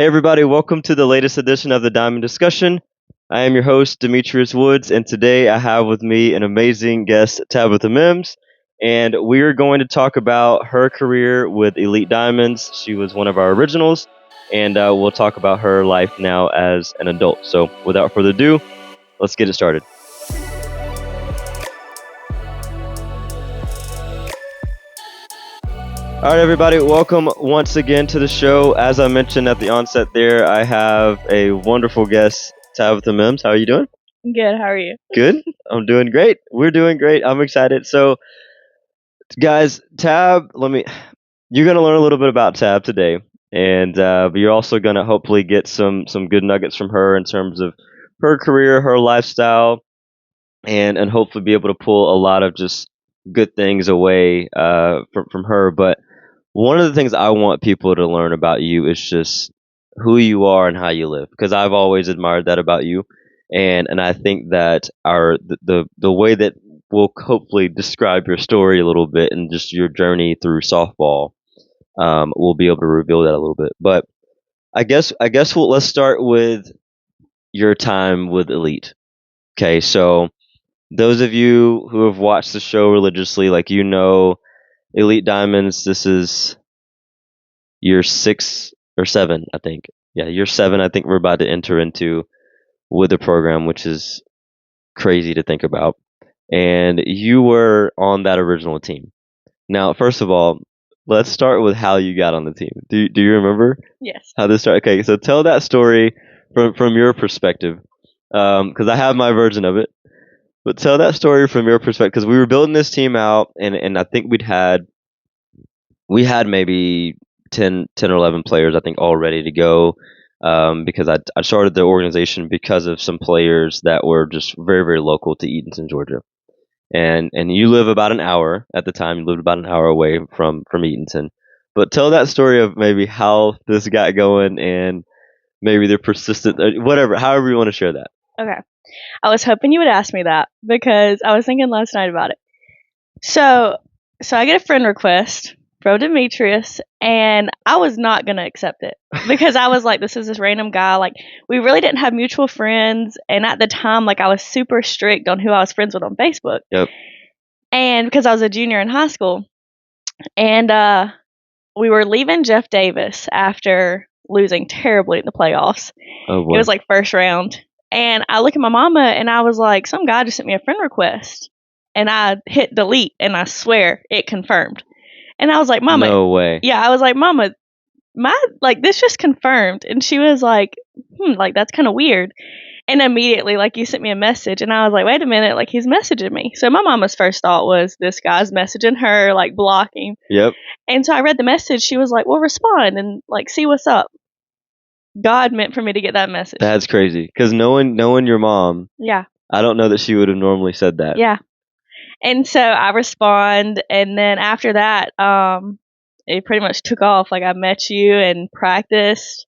Hey, everybody, welcome to the latest edition of the Diamond Discussion. I am your host, Demetrius Woods, and today I have with me an amazing guest, Tabitha Mimbs. And we are going to talk about her career with Elite Diamonds. She was one of our originals, and we'll talk about her life now as an adult. So, without further ado, let's get it started. All right, everybody, welcome once again to the show. As I mentioned at the onset there, I have a wonderful guest, Tabitha Mimbs. How are you doing? Good. How are you? Good. I'm doing great. We're doing great. I'm excited. So, guys, you're going to learn a little bit about Tab today. And but you're also going to hopefully get some good nuggets from her in terms of her career, her lifestyle, and hopefully be able to pull a lot of just good things away from her. But one of the things I want people to learn about you is just who you are and how you live, because I've always admired that about you, and I think that the way that we'll hopefully describe your story a little bit and just your journey through softball, we'll be able to reveal that a little bit. But let's start with your time with Elite. Okay, so those of you who have watched the show religiously, like Elite Diamonds, this is year 6 or 7, I think. Yeah, year 7. I think we're about to enter into with the program, which is crazy to think about. And you were on that original team. Now, first of all, let's start with how you got on the team. Do you remember Yes. how this started? Okay, so tell that story from your perspective, because I have my version of it. But tell that story from your perspective, because we were building this team out, and I think we had maybe 10 or 11 players, I think, all ready to go, because I started the organization because of some players that were just very, very local to Eatonton, Georgia. And you live about an hour at the time. You lived about an hour away from Eatonton. But tell that story of maybe how this got going and maybe the persistent, whatever, however you want to share that. Okay. I was hoping you would ask me that because I was thinking last night about it. So I get a friend request from Demetrius, and I was not gonna accept it because I was like, this is this random guy. Like, we really didn't have mutual friends, and at the time, like, I was super strict on who I was friends with on Facebook. Yep. And because I was a junior in high school, and we were leaving Jeff Davis after losing terribly in the playoffs. Oh boy. It was like first round. And I look at my mama and I was like, some guy just sent me a friend request. And I hit delete and I swear it confirmed. And I was like, Mama. No way. Yeah, I was like, Mama, this just confirmed. And she was like, like, that's kind of weird. And immediately, like, you sent me a message, and I was like, wait a minute, like, he's messaging me. So my mama's first thought was, this guy's messaging her, like, blocking. Yep. And so I read the message. She was like, well, respond and, like, see what's up. God meant for me to get that message. That's crazy. Because knowing your mom, Yeah. I don't know that she would have normally said that. Yeah. And so I respond, and then after that, it pretty much took off. Like, I met you and practiced,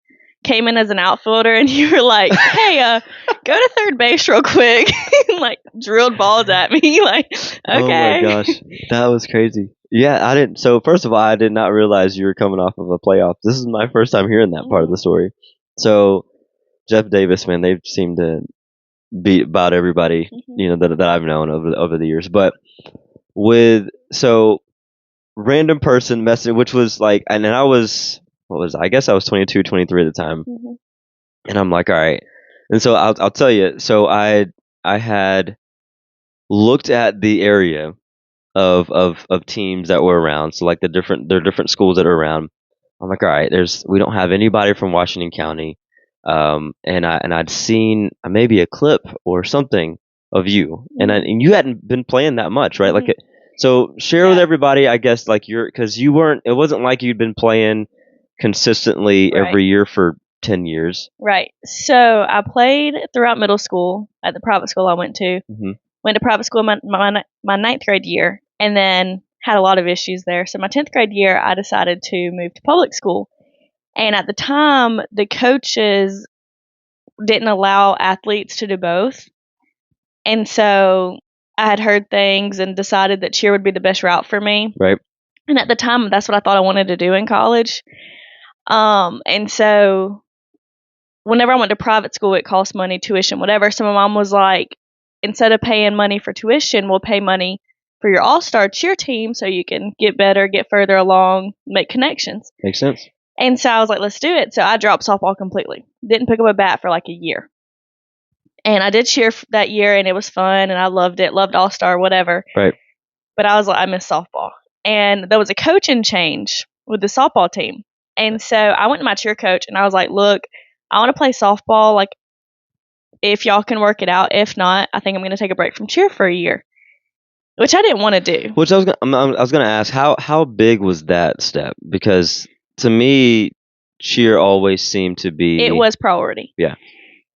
came in as an outfielder, and you were like, hey, go to third base real quick. And, like, drilled balls at me. Like, okay. Oh my gosh, that was crazy. Yeah, I didn't. So first of all, I did not realize you were coming off of a playoff. This is my first time hearing that part of the story. So Jeff Davis, man, they seem to beat about everybody, that I've known over the years. But random person message, which was like, and then I guess I was 22, 23 at the time, and I'm like, all right. And so I'll tell you. So I had looked at the area of teams that were around. So like there are different schools that are around. I'm like, all right, we don't have anybody from Washington County. And I'd seen maybe a clip or something of you, and you hadn't been playing that much, right? Like, so share with everybody, I guess, like because you weren't. It wasn't like you'd been playing consistently every year for 10 years. Right. So I played throughout middle school at the private school I went to. Went to private school my ninth grade year, and then had a lot of issues there. So my 10th grade year, I decided to move to public school. And at the time, the coaches didn't allow athletes to do both. And so I had heard things and decided that cheer would be the best route for me. Right. And at the time, that's what I thought I wanted to do in college. And so whenever I went to private school, it cost money, tuition, whatever. So my mom was like, instead of paying money for tuition, we'll pay money for your all-star cheer team so you can get better, get further along, make connections. Makes sense. And so I was like, let's do it. So I dropped softball completely. Didn't pick up a bat for like a year. And I did cheer that year, and it was fun, and I loved it, loved all-star, whatever. Right. But I was like, I miss softball. And there was a coaching change with the softball team. And so I went to my cheer coach, and I was like, look, I want to play softball. Like, if y'all can work it out. If not, I think I'm going to take a break from cheer for a year, which I didn't want to do. Which I was gonna ask, how big was that step? Because to me, cheer always seemed to be. It was priority. Yeah.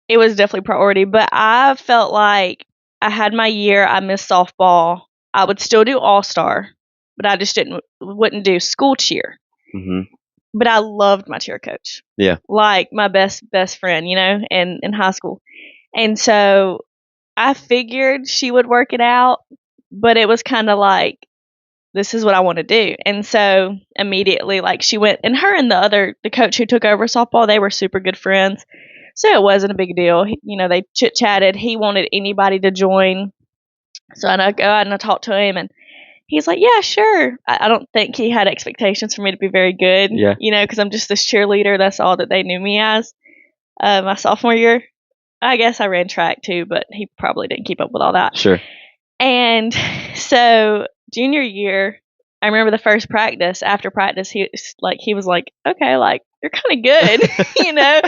It was definitely priority. But I felt like I had my year. I missed softball. I would still do all-star, but I just wouldn't do school cheer. Mm-hmm. But I loved my cheer coach. Yeah. Like my best friend, you know, in high school. And so I figured she would work it out, but it was kind of like, this is what I want to do. And so immediately, like, she went, and her and the coach who took over softball, they were super good friends. So it wasn't a big deal. You know, they chit-chatted. He wanted anybody to join. So I go out and I talked to him, and he's like, yeah, sure. I don't think he had expectations for me to be very good. Yeah. You know, because I'm just this cheerleader. That's all that they knew me as. My sophomore year, I guess I ran track too, but he probably didn't keep up with all that. Sure. And so junior year, I remember the first practice. After practice, he was like, okay, like, you're kind of good, you know?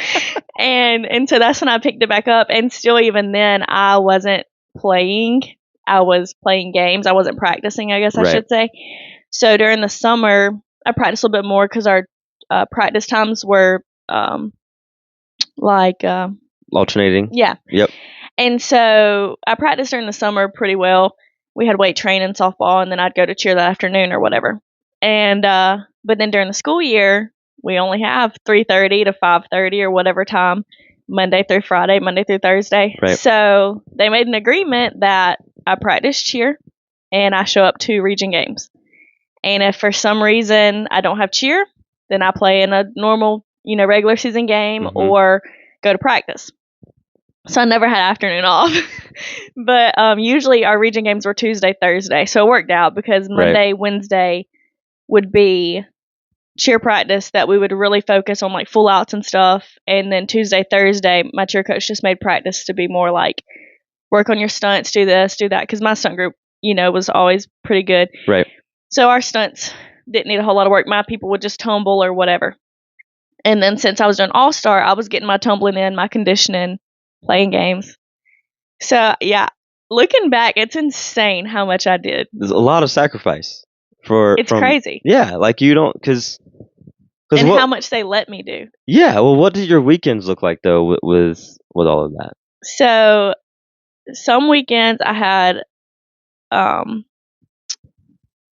And so that's when I picked it back up. And still, even then, I wasn't playing. I was playing games. I wasn't practicing, I guess I should say. So during the summer, I practiced a little bit more because our practice times were alternating. Yeah. Yep. And so I practiced during the summer pretty well. We had weight training, softball, and then I'd go to cheer that afternoon or whatever. And but then during the school year, we only have 3:30 to 5:30 or whatever time, Monday through Friday, Monday through Thursday. Right. So they made an agreement that I practice cheer and I show up to region games. And if for some reason I don't have cheer, then I play in a normal, you know, regular season game or go to practice. So I never had afternoon off. But usually our region games were Tuesday, Thursday. So it worked out because Monday, Wednesday would be cheer practice that we would really focus on, like, full outs and stuff. And then Tuesday, Thursday, my cheer coach just made practice to be more like, work on your stunts, do this, do that. Because my stunt group, you know, was always pretty good. Right. So our stunts didn't need a whole lot of work. My people would just tumble or whatever. And then since I was doing all-star, I was getting my tumbling in, my conditioning, playing games. So, yeah, looking back, it's insane how much I did. There's a lot of sacrifice It's crazy. Yeah, like you don't, because how much they let me do. Yeah, well, what did your weekends look like though with all of that? So, some weekends I had,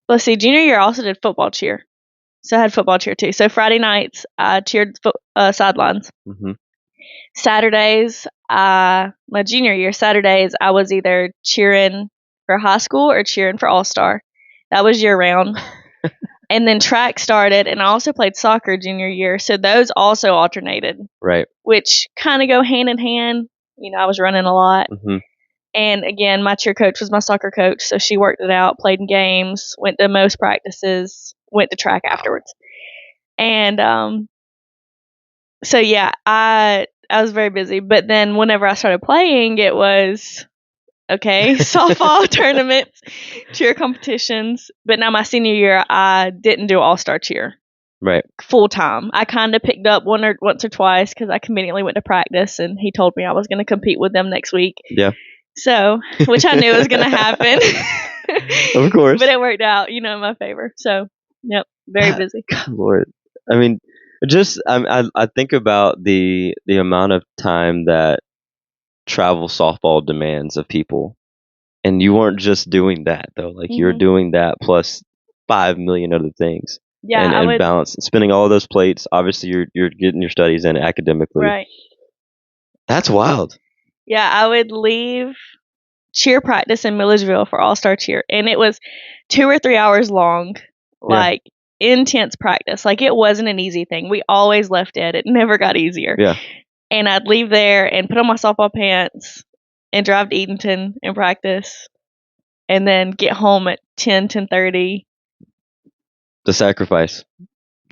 let's see, junior year I also did football cheer. So I had football cheer too. So Friday nights I cheered sidelines. Mm-hmm. Saturdays, my junior year, Saturdays, I was either cheering for high school or cheering for all-star. That was year-round. And then track started, and I also played soccer junior year, so those also alternated. Right. Which kind of go hand in hand. You know, I was running a lot. Mm-hmm. And again, my cheer coach was my soccer coach, so she worked it out, played in games, went to most practices, went to track afterwards. And so, yeah, I was very busy. But then whenever I started playing, it was, okay, softball tournaments, cheer competitions. But now my senior year, I didn't do all-star cheer. Right. Full time. I kind of picked up once or twice because I conveniently went to practice, and he told me I was going to compete with them next week. Yeah. So, which I knew was going to happen. Of course. But it worked out, you know, in my favor. So, yep, very busy. God, Lord. I mean, just I think about the amount of time that travel softball demands of people, and you weren't just doing that though. Like you're doing that plus 5 million other things. Yeah, and balance, spinning all of those plates. Obviously, you're getting your studies in academically. Right. That's wild. Yeah, I would leave cheer practice in Millersville for all-star cheer, and it was 2 or 3 hours long, like intense practice. Like it wasn't an easy thing. We always left it. It never got easier. Yeah. And I'd leave there and put on my softball pants and drive to Edenton and practice, and then get home at 10:30. The sacrifice,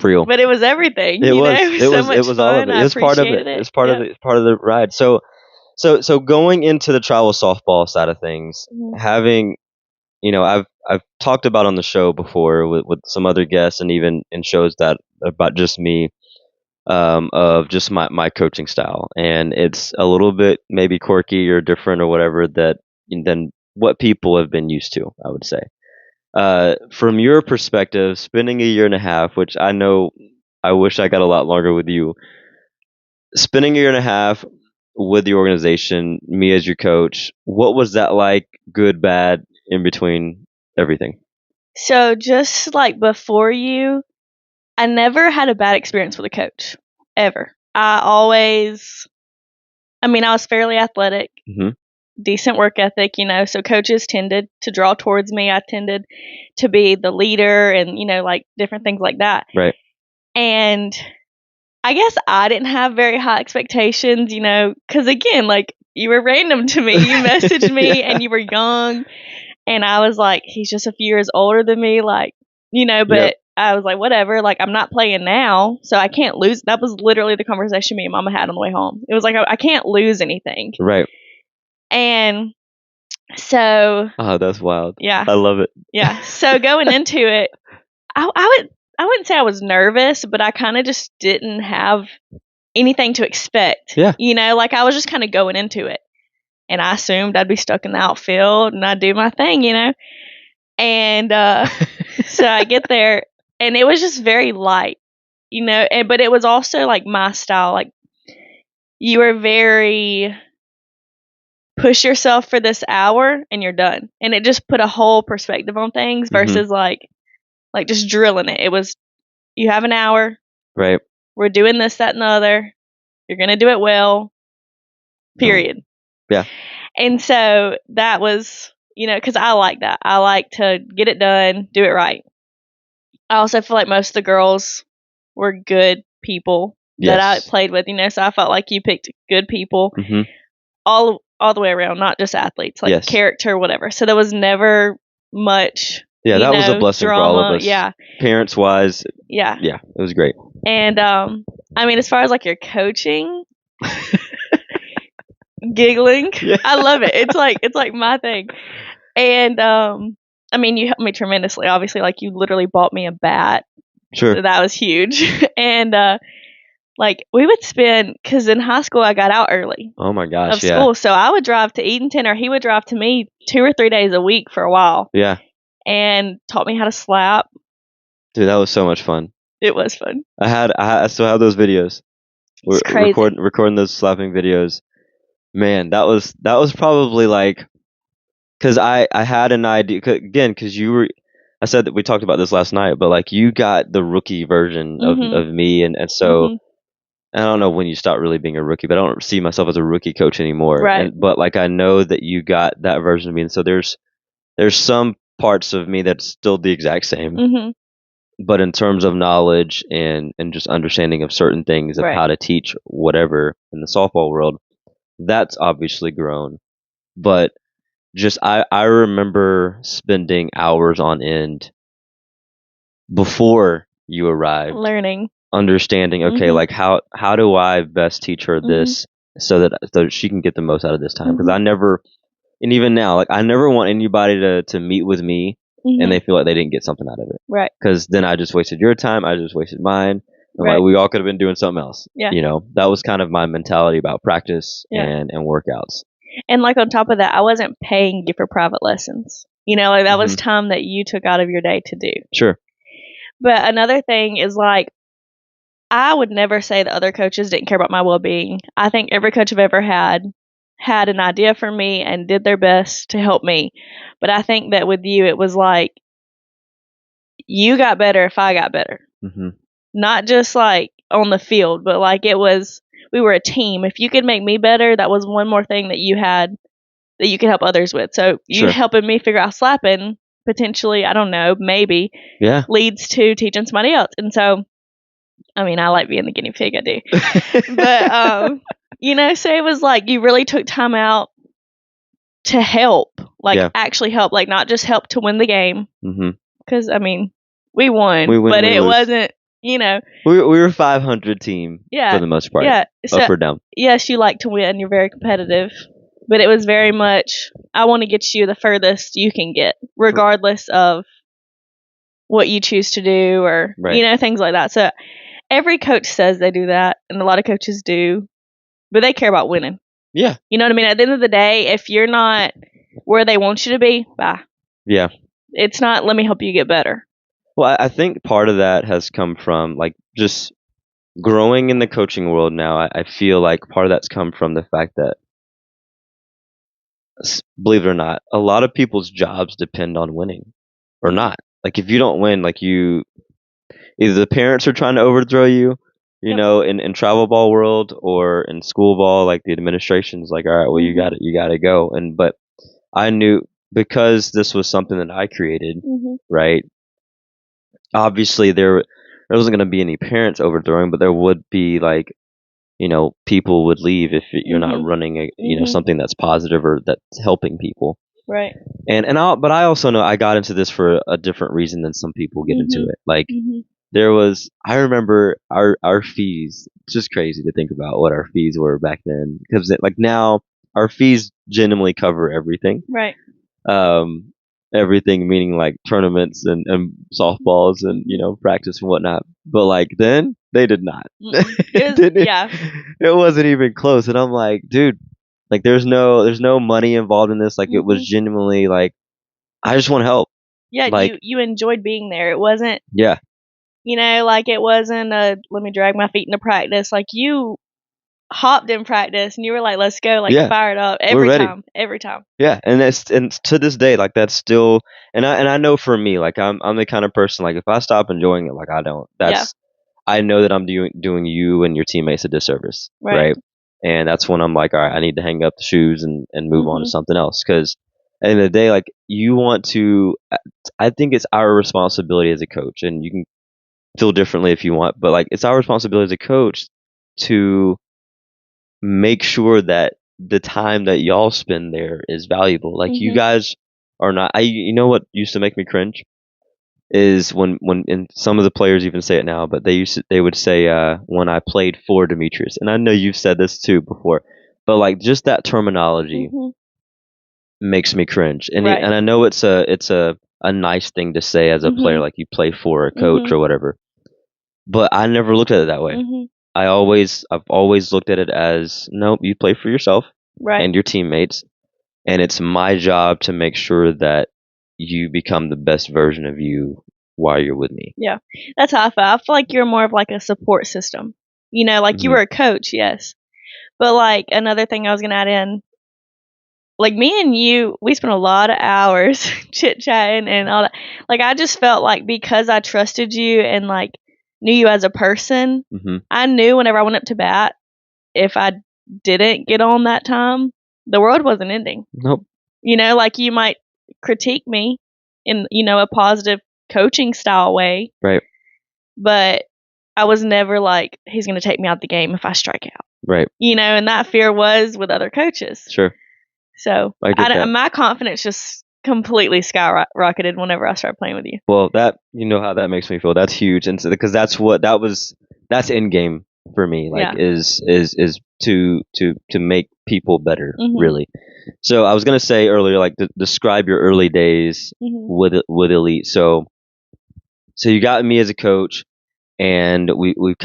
for real. But it was everything. It was. It was so much It was all of fun. it. I It was part of it. appreciated it. It's part of it. It's part of the ride. So going into the travel softball side of things, having, I've talked about on the show before with some other guests, and even in shows that about just me, of just my coaching style, and it's a little bit maybe quirky or different or whatever than what people have been used to, I would say. From your perspective, spending a year and a half, which I know I wish I got a lot longer with you, spending a year and a half with the organization, me as your coach, what was that like? Good, bad, in between, everything. So just like before you, I never had a bad experience with a coach, ever. I was fairly athletic, decent work ethic, so coaches tended to draw towards me. I tended to be the leader and, like different things like that. Right. And I guess I didn't have very high expectations, because again, like you were random to me. You messaged me and you were young, and I was like, he's just a few years older than me, like, but Yep. I was like, whatever, like I'm not playing now, so I can't lose. That was literally the conversation me and Mama had on the way home. It was like, I can't lose anything. Right. And so. Oh, that's wild. Yeah. I love it. Yeah. So going into it, I wouldn't say I was nervous, but I kind of just didn't have anything to expect. Yeah. Like I was just kind of going into it, and I assumed I'd be stuck in the outfield and I'd do my thing, And so I get there, and it was just very light, but it was also like my style. Like you were very push yourself for this hour and you're done. And it just put a whole perspective on things versus like just drilling it. It was, you have an hour. Right. We're doing this, that, and the other. You're going to do it well. Period. Yeah. And so that was, because I like that. I like to get it done, do it right. I also feel like most of the girls were good people that I played with, so I felt like you picked good people all the way around, not just athletes, like character, whatever. So there was never much. Yeah, that was a blessing drama. for all of us. Yeah. Parents wise. Yeah. Yeah, it was great. And as far as like your coaching, giggling, I love it. It's like my thing. And you helped me tremendously. Obviously, like you literally bought me a bat. Sure. So that was huge. And like we would spend, because in high school I got out early. Oh my gosh. Of school, so I would drive to Edenton, or he would drive to me 2 or 3 days a week for a while. Yeah. And taught me how to slap. Dude, that was so much fun. It was fun. I still have those videos. It's crazy. Recording those slapping videos. Man, that was probably like, because I had an idea, again, because I said that we talked about this last night, but like you got the rookie version of me, and so I don't know when you stop really being a rookie, but I don't see myself as a rookie coach anymore. Right. But like I know that you got that version of me, and so there's some parts of me that's still the exact same. But in terms of knowledge and just understanding of certain things of how to teach whatever in the softball world, that's obviously grown. But just I remember spending hours on end before you arrived, learning, understanding, okay, like how do I best teach her this so that she can get the most out of this time? Because I never, and even now, like I never want anybody to meet with me and they feel like they didn't get something out of it. Right. Because then I just wasted your time, I just wasted mine. And like we all could have been doing something else. Yeah. That was kind of my mentality about practice and workouts. And like on top of that, I wasn't paying you for private lessons. Like that was time that you took out of your day to do. Sure. But another thing is like, I would never say that other coaches didn't care about my well-being. I think every coach I've ever had an idea for me and did their best to help me. But I think that with you, it was like, you got better if I got better. Not just like on the field, but like we were a team. If you could make me better, that was one more thing that you had that you could help others with. So you helping me figure out slapping, potentially, I don't know, maybe leads to teaching somebody else. And so, I like being the guinea pig, I do. You know, so it was like you really took time out to help, like Yeah. actually help, like not just help to win the game. Mm-hmm. Because I mean, we won, We win, but we it lose. wasn't, you know. We were 500 team Yeah, for the most part. Yeah. So Up or down. yes, you like to win. You're very competitive, but it was very much I want to get you the furthest you can get, regardless of what you choose to do or Right. things like that. So every coach says they do that, and a lot of coaches do, but they care about winning. Yeah. You know what I mean? At the end of the day, if you're not where they want you to be, bye. Yeah. It's not, let me help you get better. Well, I think part of that has come from like just growing in the coaching world now. I feel like part of that's come from the fact that, believe it or not, a lot of people's jobs depend on winning or not. Like if you don't win, like you, either the parents are trying to overthrow you, you Yep. know, in travel ball world or in school ball, like the administration's like, all right, well, you got to go. But I knew, because this was something that I created, right? Obviously, there wasn't going to be any parents overthrowing, but there would be like, you know, people would leave if you're not running a something that's positive or that's helping people. Right. But I also know I got into this for a different reason than some people get into it. Like I remember our fees. It's just crazy to think about what our fees were back then, because like now our fees genuinely cover everything. Right. Everything meaning like tournaments and softballs and practice and whatnot. But like then they did not. It wasn't even close. And I'm like, dude, like there's no money involved in this. Like it was genuinely like, I just want to help. Yeah, like you enjoyed being there. It wasn't. Yeah. Like it wasn't a let me drag my feet into practice. Like you hopped in practice and you were like, let's go, like fired up every time. Yeah, and to this day, like that's still, and I know for me, like I'm the kind of person, like if I stop enjoying it, like I don't, I know that I'm doing you and your teammates a disservice, right? And that's when I'm like, all right, I need to hang up the shoes and move on to something else, because at the end of the day, like you want to, I think it's our responsibility as a coach, and you can feel differently if you want, but like it's our responsibility as a coach to make sure that the time that y'all spend there is valuable. Like you guys are not. You know what used to make me cringe is when and some of the players even say it now, but they would say when I played for Demetrius, and I know you've said this too before, but like just that terminology makes me cringe, and and I know it's a nice thing to say as a player, like you play for a coach or whatever, but I never looked at it that way. I've always looked at it as, nope, you play for yourself and your teammates, and it's my job to make sure that you become the best version of you while you're with me. Yeah, that's how I feel. I feel like you're more of like a support system. Like you were a coach, yes, but like another thing I was gonna add in, like me and you, we spent a lot of hours chit chatting and all that. Like I just felt like because I trusted you and like knew you as a person, I knew whenever I went up to bat, if I didn't get on that time, the world wasn't ending. Nope. Like you might critique me in, a positive coaching style way. Right. But I was never like, he's going to take me out the game if I strike out. Right. And that fear was with other coaches. Sure. So my confidence just completely skyrocketed whenever I started playing with you. Well, that, how that makes me feel. That's huge. And so, because that's end game for me, like is to make people better, really. So I was going to say earlier, like describe your early days with Elite. So you got me as a coach, and we've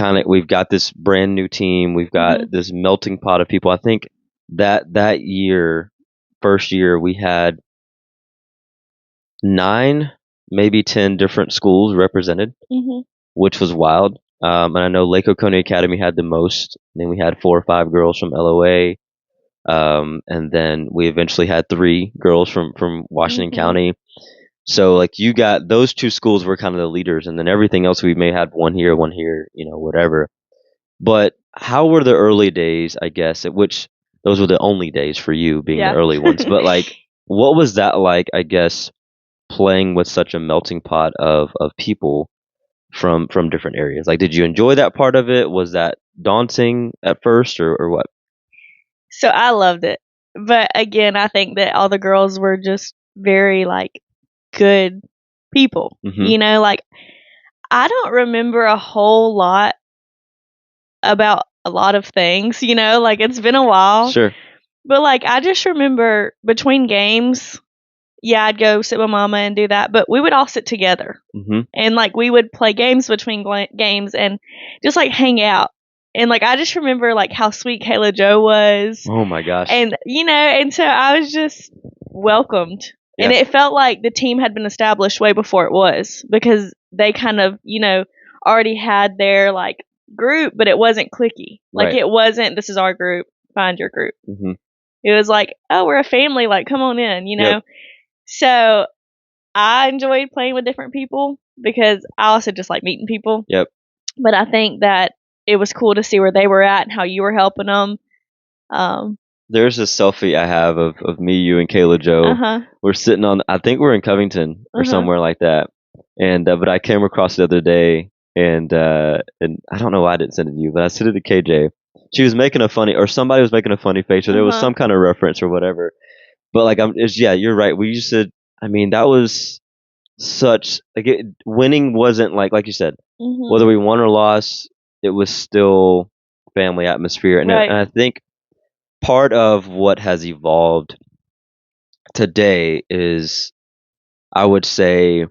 got this brand new team. We've got this melting pot of people. I think that year, first year, we had 9, maybe 10 different schools represented, which was wild. And I know Lake Oconee Academy had the most. Then we had 4 or 5 girls from LOA. And then we eventually had 3 girls from Washington County. So like you got those 2 schools were kind of the leaders, and then everything else we may have one here, whatever. But how were the early days, I guess, at which those were the only days for you being the early ones. But like, what was that like, I guess, playing with such a melting pot of people from different areas? Like, did you enjoy that part of it? Was that daunting at first, or what? So I loved it. But again, I think that all the girls were just very like good people. Mhm. Like I don't remember a whole lot about a lot of things, like it's been a while. Sure. But like I just remember between games, yeah, I'd go sit with mama and do that, but we would all sit together. Mhm. And like we would play games between games and just like hang out. And like I just remember like how sweet Kayla Joe was. Oh my gosh. And and so I was just welcomed. Yeah. And it felt like the team had been established way before it was, because they kind of, already had their like group, but it wasn't cliquey. Like Right. it wasn't, this is our group, find your group. Mhm. It was like, oh, we're a family, like come on in, Yep. So I enjoyed playing with different people because I also just like meeting people. Yep. But I think that it was cool to see where they were at and how you were helping them. There's a selfie I have of me, you, and Kayla Joe. Uh-huh. We're sitting on, I think we're in Covington or somewhere like that. And but I came across the other day, and I don't know why I didn't send it to you, but I sent it to KJ. She was making a funny, or somebody was making a funny face, or there was some kind of reference or whatever. But like, yeah, you're right. We just said, I mean, that was such like winning wasn't like you said, whether we won or lost, it was still family atmosphere, and Right. and I think part of what has evolved today is, I would say,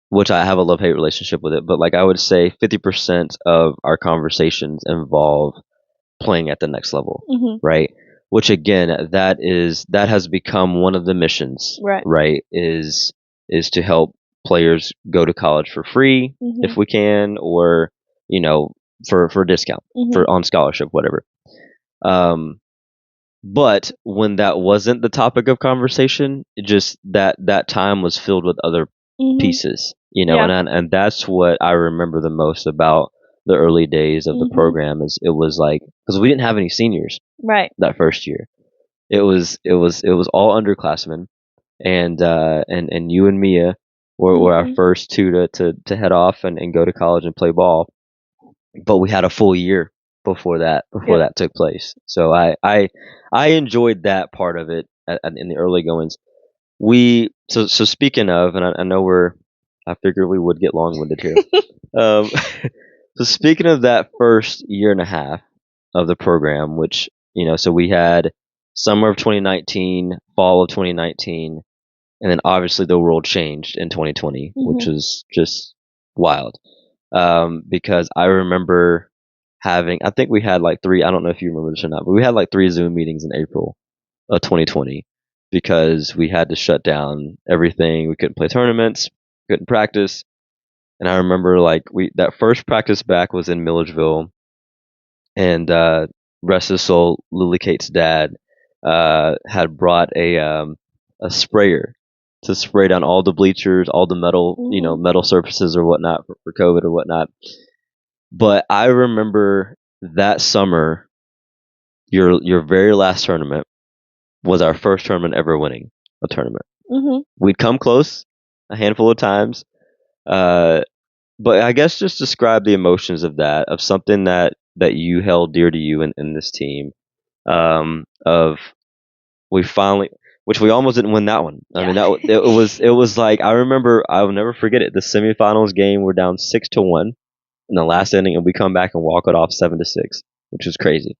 which I have a love-hate relationship with it, but like I would say 50% of our conversations involve playing at the next level, right? Which again, that has become one of the missions, right? Is to help players go to college for free if we can, or for a discount, for on scholarship, whatever. But when that wasn't the topic of conversation, it just that time was filled with other pieces, Yeah. and that's what I remember the most about the early days of the program. Is it was like, because we didn't have any seniors Right. that first year. It was all underclassmen, and you and Mia were our first two to head off and go to college and play ball. But we had a full year before that took place. So I enjoyed that part of it in the early goings. So speaking of, and I know I figured we would get long winded here. um, so speaking of that first year and a half of the program, which so we had summer of 2019, fall of 2019, and then obviously the world changed in 2020, which was just wild. Because I remember I think we had like three, I don't know if you remember this or not, but we had like three Zoom meetings in April of 2020 because we had to shut down everything. We couldn't play tournaments, couldn't practice. And I remember like that first practice back was in Milledgeville, and rest of his soul, Lily Kate's dad had brought a sprayer to spray down all the bleachers, all the metal, metal surfaces or whatnot for COVID or whatnot. But I remember that summer, your very last tournament was our first tournament ever winning a tournament. We'd come close a handful of times, but I guess just describe the emotions of that, of something that you held dear to you in this team, of we finally, which we almost didn't win that one. I mean, it was like, I remember, I will never forget it. The semifinals game, we're down 6-1 in the last inning, and we come back and walk it off 7-6, which was crazy.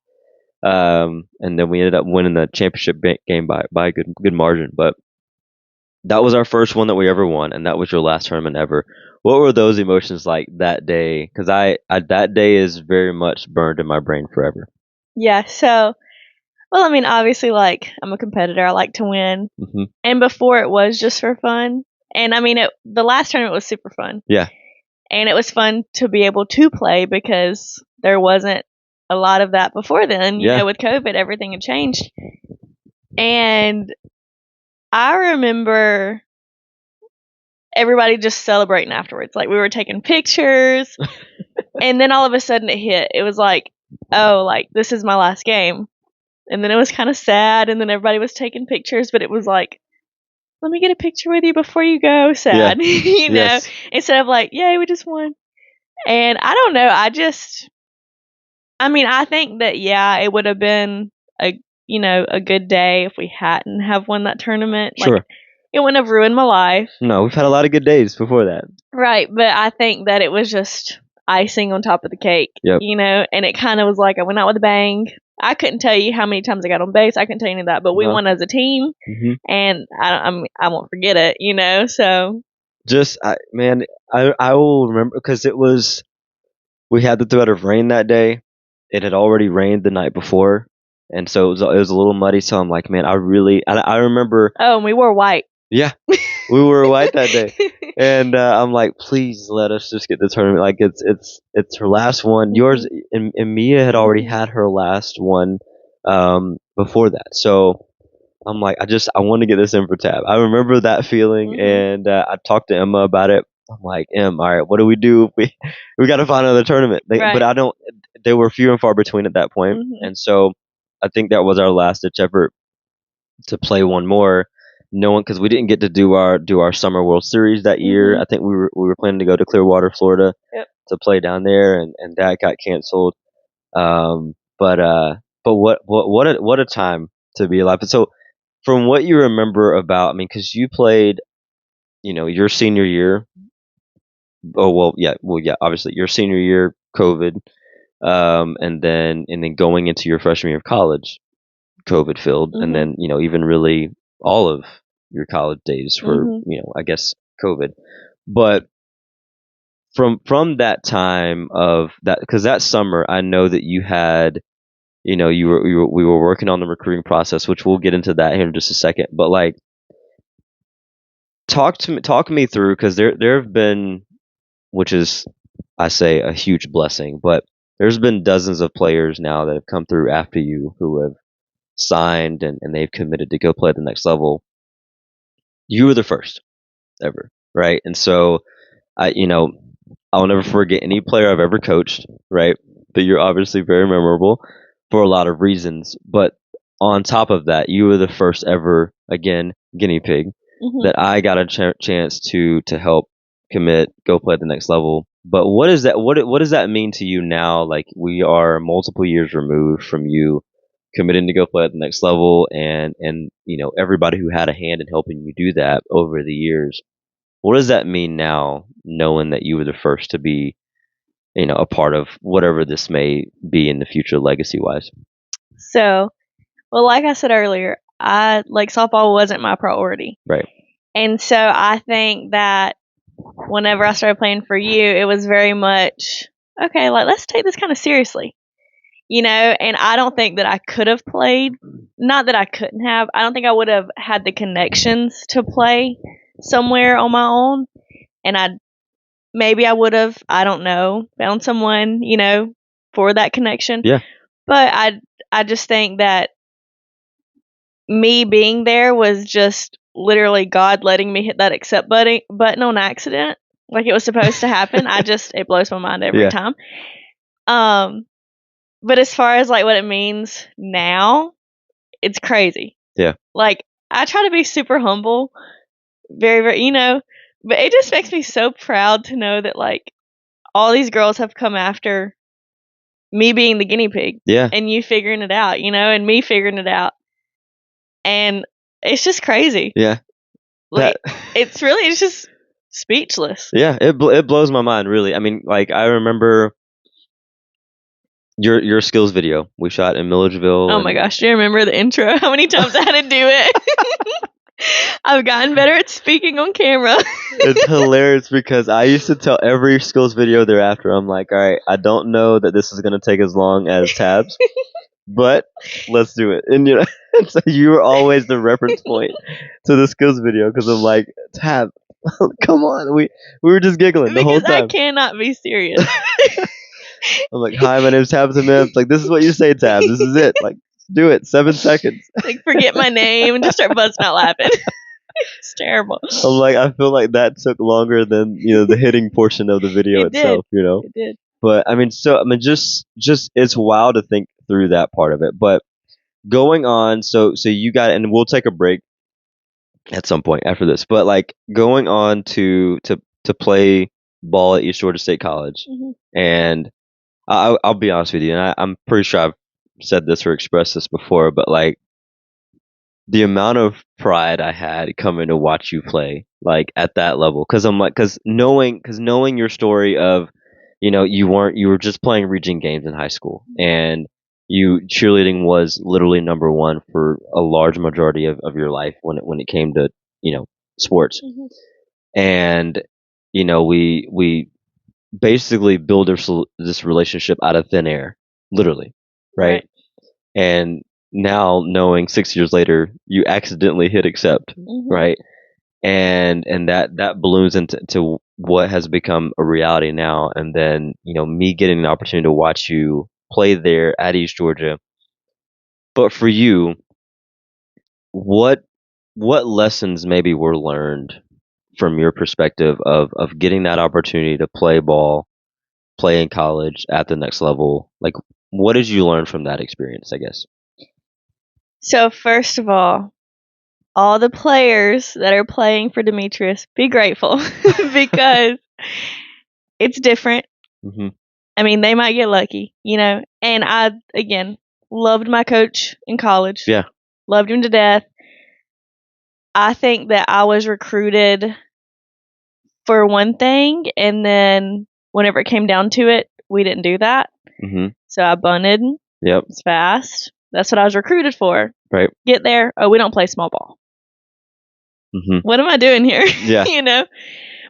And then we ended up winning the championship game by a good margin. But that was our first one that we ever won, and that was your last tournament ever. What were those emotions like that day? Because I that day is very much burned in my brain forever. Yeah. So, well, I mean, obviously, like I'm a competitor. I like to win, and before it was just for fun. And I mean, the last tournament was super fun. Yeah. And it was fun to be able to play because there wasn't a lot of that before then. You know, with COVID, everything had changed. And I remember everybody just celebrating afterwards. Like we were taking pictures, and then all of a sudden it hit. It was like, oh, like this is my last game. And then it was kind of sad, and then everybody was taking pictures, but it was like, let me get a picture with you before you go, sad. You know, instead of like, yay, we just won. And I don't know, I mean, I think that, yeah, it would have been a a good day if we hadn't have won that tournament. Sure. Like, it wouldn't have ruined my life. No, we've had a lot of good days before that. Right, but I think that it was just icing on top of the cake. Yep. And it kind of was like I went out with a bang. I couldn't tell you how many times I got on base. I couldn't tell you any of that, but we won as a team, and I won't forget it. So just I will remember because we had the threat of rain that day. It had already rained the night before, and so it was a little muddy. So I'm like, man, I remember. Oh, and we wore white. Yeah, we were white that day, and I'm like, please let us just get the tournament. Like it's her last one. Yours and Mia had already had her last one before that. So I'm like, I want to get this in for Tab. I remember that feeling, and I talked to Emma about it. I'm like, all right, what do we do? We got to find another tournament. Right. But they were few and far between at that point, and so I think that was our last ditch effort to play one more. No one, because we didn't get to do our summer World Series that year. I think we were planning to go to Clearwater, Florida, to play down there, and that got canceled. But what a time to be alive. So from what you remember about, I mean, because you played, your senior year. Oh well, yeah, obviously your senior year, COVID, and then going into your freshman year of college, COVID filled, and then even really all of your college days for I guess COVID, but from that time of that, because that summer I know that you had, we were working on the recruiting process, which we'll get into that here in just a second, but like talk me through, because there have been, which is, I say, a huge blessing, but there's been dozens of players now that have come through after you who have signed and they've committed to go play at the next level. You were the first ever, right? And so I'll never forget any player I've ever coached, right? But you're obviously very memorable for a lot of reasons. But on top of that, you were the first ever, again, guinea pig that I got a chance to help commit, go play at the next level. But what is that? What does that mean to you now? Like, we are multiple years removed from you committing to go play at the next level, and everybody who had a hand in helping you do that over the years. What does that mean now, knowing that you were the first to be, a part of whatever this may be in the future, legacy wise? So, well, like I said earlier, softball wasn't my priority. Right. And so I think that whenever I started playing for you, it was very much, okay, like, let's take this kind of seriously. And I don't think that I could have played. Not that I couldn't have. I don't think I would have had the connections to play somewhere on my own. And maybe I would have, I don't know, found someone, for that connection. Yeah. But I just think that me being there was just literally God letting me hit that accept button on accident, like it was supposed to happen. It blows my mind every time. But as far as like what it means now, it's crazy. Yeah. Like, I try to be super humble, very, very, but it just makes me so proud to know that like all these girls have come after me being the guinea pig. Yeah. And you figuring it out, and me figuring it out. And it's just crazy. Yeah. Like, it's just speechless. Yeah, it blows my mind, really. I mean, like, I remember your skills video we shot in Milledgeville. Oh my gosh, do you remember the intro? How many times I had to do it? I've gotten better at speaking on camera. It's hilarious because I used to tell every skills video thereafter, I'm like, all right, I don't know that this is going to take as long as Tabs, but let's do it. And so you were always the reference point to the skills video, because I'm like, Tab, come on, we were just giggling the whole time. I cannot be serious. I'm like, hi, my name's Tabitha Mimbs. Like, this is what you say, Tab. This is it. Like, do it. 7 seconds. Like, forget my name and just start buzzing out laughing. It's terrible. I'm like, I feel like that took longer than the hitting portion of the video itself. It did. But I mean, just it's wild to think through that part of it. But going on, so you got, and we'll take a break at some point after this. But like, going on to play ball at East Georgia State College, and I'll be honest with you, and I'm pretty sure said this or expressed this before, but like the amount of pride I had coming to watch you play, like at that level, because I'm like, because knowing your story of, you were just playing region games in high school, and you cheerleading was literally number one for a large majority of your life when it came to sports, Mm-hmm. and we basically build this relationship out of thin air, literally, right? Right. And now knowing 6 years later, you accidentally hit accept, Mm-hmm. right? And that balloons into what has become a reality now. And then me getting the opportunity to watch you play there at East Georgia. But for you, what what lessons maybe were learned from your perspective of getting that opportunity to play ball, play in college at the next level? Like, what did you learn from that experience, I guess? So first of all the players that are playing for Demetrius, be grateful because it's different. Hmm. I mean, they might get lucky, And I, again, loved my coach in college. Yeah. Loved him to death. I think that I was recruited for one thing, and then whenever it came down to it, we didn't do that. Hmm. So I bunted. Yep. It's fast. That's what I was recruited for. Right. Get there. Oh, we don't play small ball. Hmm. What am I doing here? Yeah.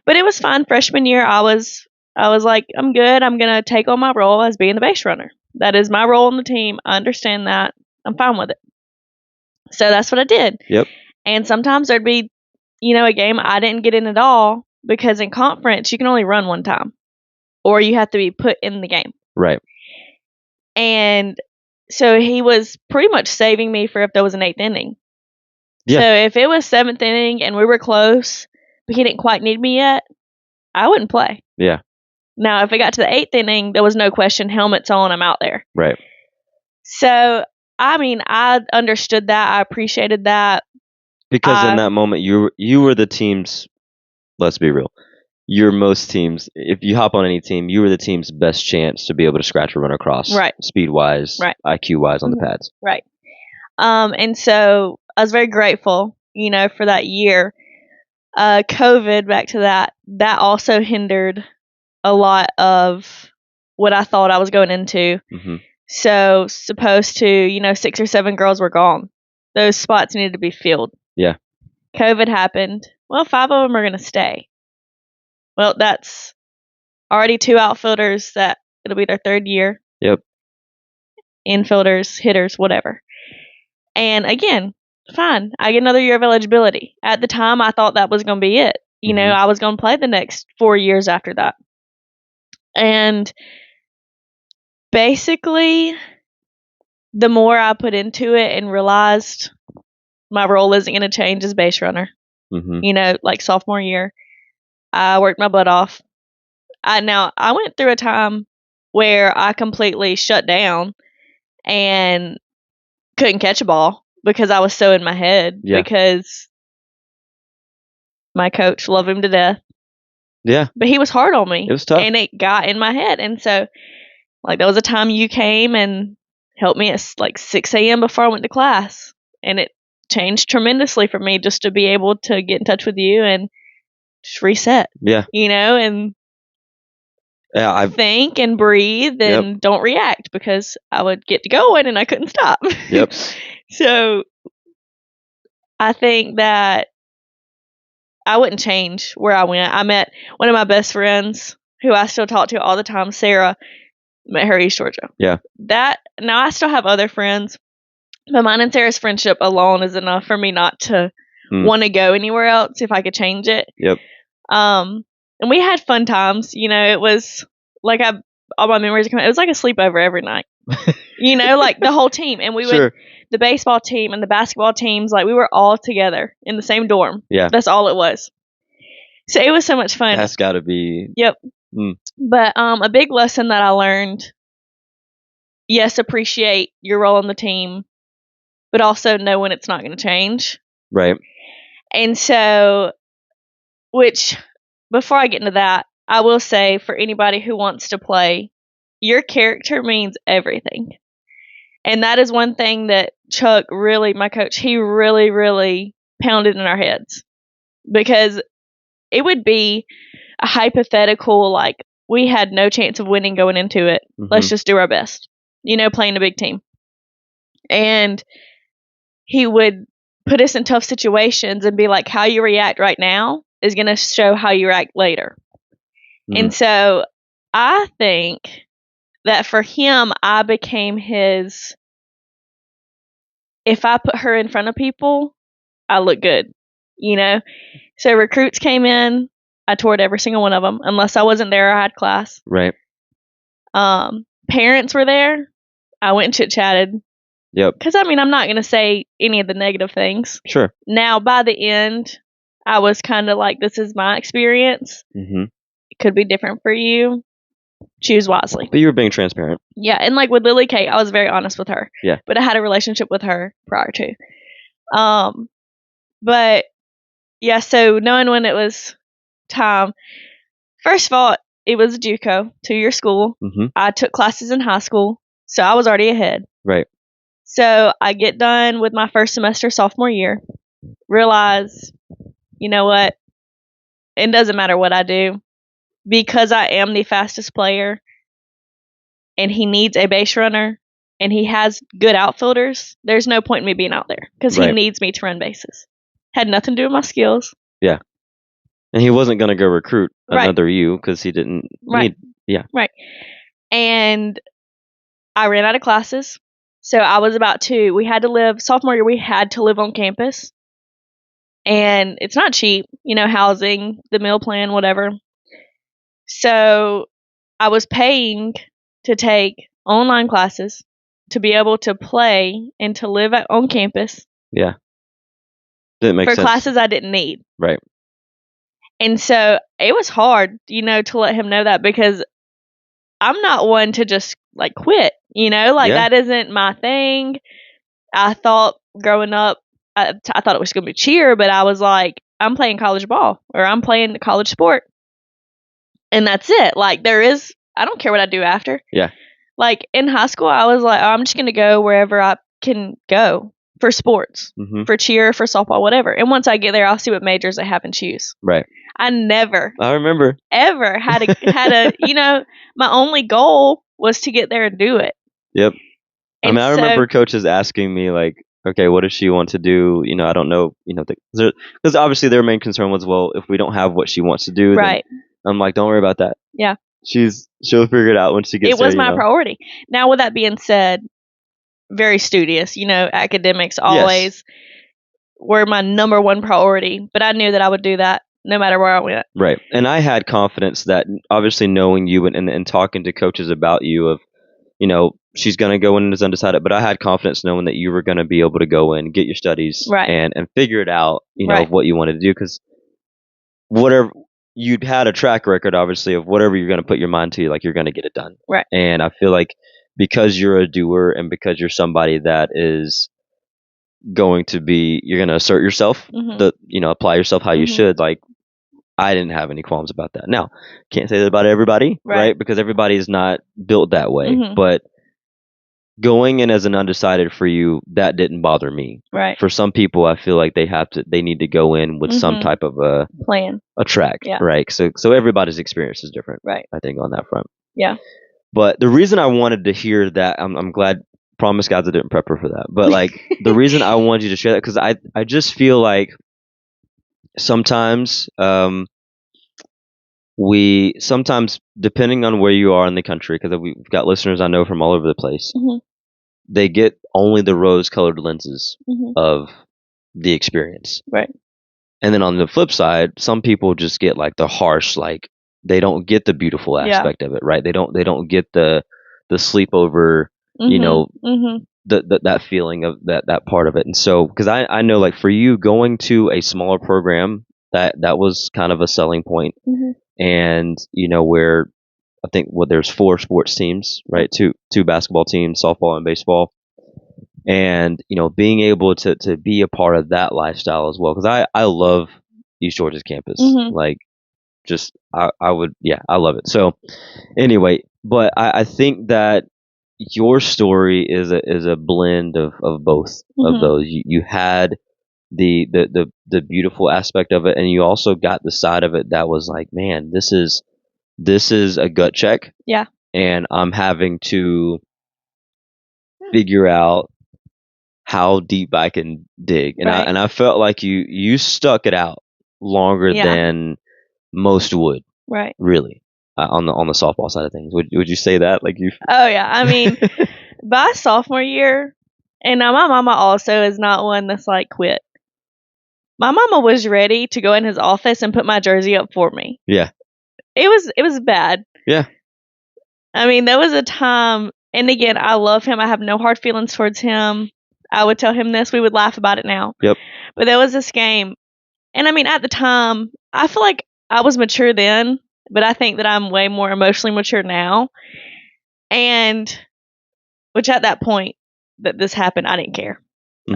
But it was fine. Freshman year, I was like, I'm good. I'm gonna take on my role as being the base runner. That is my role on the team. I understand that. I'm fine with it. So that's what I did. Yep. And sometimes there'd be, a game I didn't get in at all because in conference you can only run one time, or you have to be put in the game. Right. And so he was pretty much saving me for if there was an eighth inning. Yeah. So if it was seventh inning and we were close, but he didn't quite need me yet, I wouldn't play. Yeah. Now, if it got to the eighth inning, there was no question, helmets on, I'm out there. Right. So, I mean, I understood that. I appreciated that. Because in that moment, you were the team's. Let's be real. You're most teams. If you hop on any team, you were the team's best chance to be able to scratch or run across, Right. speed wise, Right. IQ wise on the pads. Right. And so I was very grateful, for that year. COVID, back to that also hindered a lot of what I thought I was going into. Hmm. So supposed to, 6 or 7 girls were gone. Those spots needed to be filled. Yeah. COVID happened. Well, 5 of them are going to stay. Well, that's already 2 outfielders that it'll be their 3rd year. Yep. Infielders, hitters, whatever. And again, fine. I get another year of eligibility. At the time, I thought that was going to be it. I was going to play the next 4 years after that. And basically, the more I put into it and realized my role isn't going to change as base runner, like sophomore year, I worked my butt off. I went through a time where I completely shut down and couldn't catch a ball because I was so in my head because my coach, loved him to death. Yeah. But he was hard on me. It was tough. And it got in my head. And so, there was a time you came and helped me at 6 a.m. before I went to class. And it changed tremendously for me just to be able to get in touch with you and just reset. Yeah. And think and breathe and don't react because I would get to going and I couldn't stop. Yep. So I think that I wouldn't change where I went. I met one of my best friends who I still talk to all the time, Sarah. Met her East Georgia. Yeah. Now I still have other friends, but mine and Sarah's friendship alone is enough for me not to want to go anywhere else if I could change it. Yep. And we had fun times. It was like all my memories are coming. It was like a sleepover every night. Like the whole team, and we would the baseball team and the basketball teams. Like we were all together in the same dorm. Yeah. That's all it was. So it was so much fun. That's got to be. Yep. But a big lesson that I learned, yes, appreciate your role on the team, but also know when it's not going to change. Right. And so, which, before I get into that, I will say for anybody who wants to play, your character means everything. And that is one thing that Chuck really, my coach, he really, really pounded in our heads, because it would be a hypothetical, like, we had no chance of winning going into it. Let's just do our best, playing a big team. And he would put us in tough situations and be like, how you react right now is going to show how you react later. And so I think that for him, I became his, if I put her in front of people, I look good, So recruits came in, I toured every single one of them, unless I wasn't there or I had class. Right. Parents were there. I went and chit-chatted. Yep. Because, I'm not going to say any of the negative things. Sure. Now, by the end, I was kind of like, this is my experience. It could be different for you. Choose wisely. But you were being transparent. Yeah, and like with Lily Kate, I was very honest with her. Yeah. But I had a relationship with her prior to. But, yeah, so knowing when it was time, first of all, it was a JUCO, 2-year school. I took classes in high school, so I was already ahead. Right. So I get done with my first semester sophomore year, realize, you know what, it doesn't matter what I do, because I am the fastest player and he needs a base runner and he has good outfielders, there's no point in me being out there, because he needs me to run bases. Had nothing to do with my skills. Yeah. And he wasn't going to go recruit another you because he didn't need. Yeah. Right. And I ran out of classes. So I was we had to live, sophomore year, we had to live on campus. And it's not cheap, housing, the meal plan, whatever. So I was paying to take online classes to be able to play and to live on campus. Yeah. Didn't make sense. For classes I didn't need. Right. And so it was hard, to let him know that, because I'm not one to just like quit, that isn't my thing. I thought growing up, I thought it was going to be cheer, but I was like, I'm playing college ball or I'm playing college sport. And that's it. Like I don't care what I do after. Yeah. Like in high school, I was like, I'm just going to go wherever I can go for sports, for cheer, for softball, whatever. And once I get there, I'll see what majors I have and choose. Right. I never. I remember. Ever had a, my only goal was to get there and do it. Yep. And I remember coaches asking me like, okay, what does she want to do? I don't know, because obviously their main concern was, well, if we don't have what she wants to do, then I'm like, don't worry about that. Yeah. She'll figure it out when she gets there. It was my priority. Now, with that being said, very studious, academics always were my number one priority, but I knew that I would do that no matter where I went. Right. And I had confidence that, obviously knowing you and talking to coaches about you of, she's going to go in as undecided, but I had confidence knowing that you were going to be able to go in, get your studies and figure it out, of what you wanted to do. Because whatever, you'd had a track record, obviously, of whatever you're going to put your mind to, like, you're going to get it done. Right. And I feel like because you're a doer and because you're somebody that is going to be, you're going to assert yourself, apply yourself how you should, like, I didn't have any qualms about that. Now, can't say that about everybody, right? Because everybody is not built that way. But going in as an undecided for you, that didn't bother me. Right. For some people, I feel like they need to go in with some type of a plan, a track, right? So everybody's experience is different, right? I think on that front. Yeah. But the reason I wanted to hear that, I'm glad. Promise guys, I didn't prep her for that. But like the reason I wanted you to share that, because I just feel like sometimes depending on where you are in the country, because we've got listeners I know from all over the place, they get only the rose-colored lenses of the experience, right? And then on the flip side, some people just get like the harsh, like they don't get the beautiful aspect of it, right? They don't get the sleepover, that feeling of that part of it. And so, because I know, like for you going to a smaller program, that was kind of a selling point. And where I think there's 4 sports teams, right? Two basketball teams, softball and baseball, and being able to be a part of that lifestyle as well, because I love East Georgia's campus. Like just I love it. So anyway, but I think that your story is a blend of both of those. You had the beautiful aspect of it, and you also got the side of it that was like, man, this is a gut check. Yeah. And I'm having to figure out how deep I can dig. And Right. I felt like you stuck it out longer than most would. Right. Really. On the softball side of things. Would you say that? Like you Oh yeah. I mean, by sophomore year, and now my mama also is not one that's like quit. My mama was ready to go in his office and put my jersey up for me. Yeah. It was bad. Yeah. I mean, there was a time, and again, I love him. I have no hard feelings towards him. I would tell him this. We would laugh about it now. Yep. But there was this game, and I mean, at the time, I feel like I was mature then, but I think that I'm way more emotionally mature now. And which at that point that this happened, I didn't care.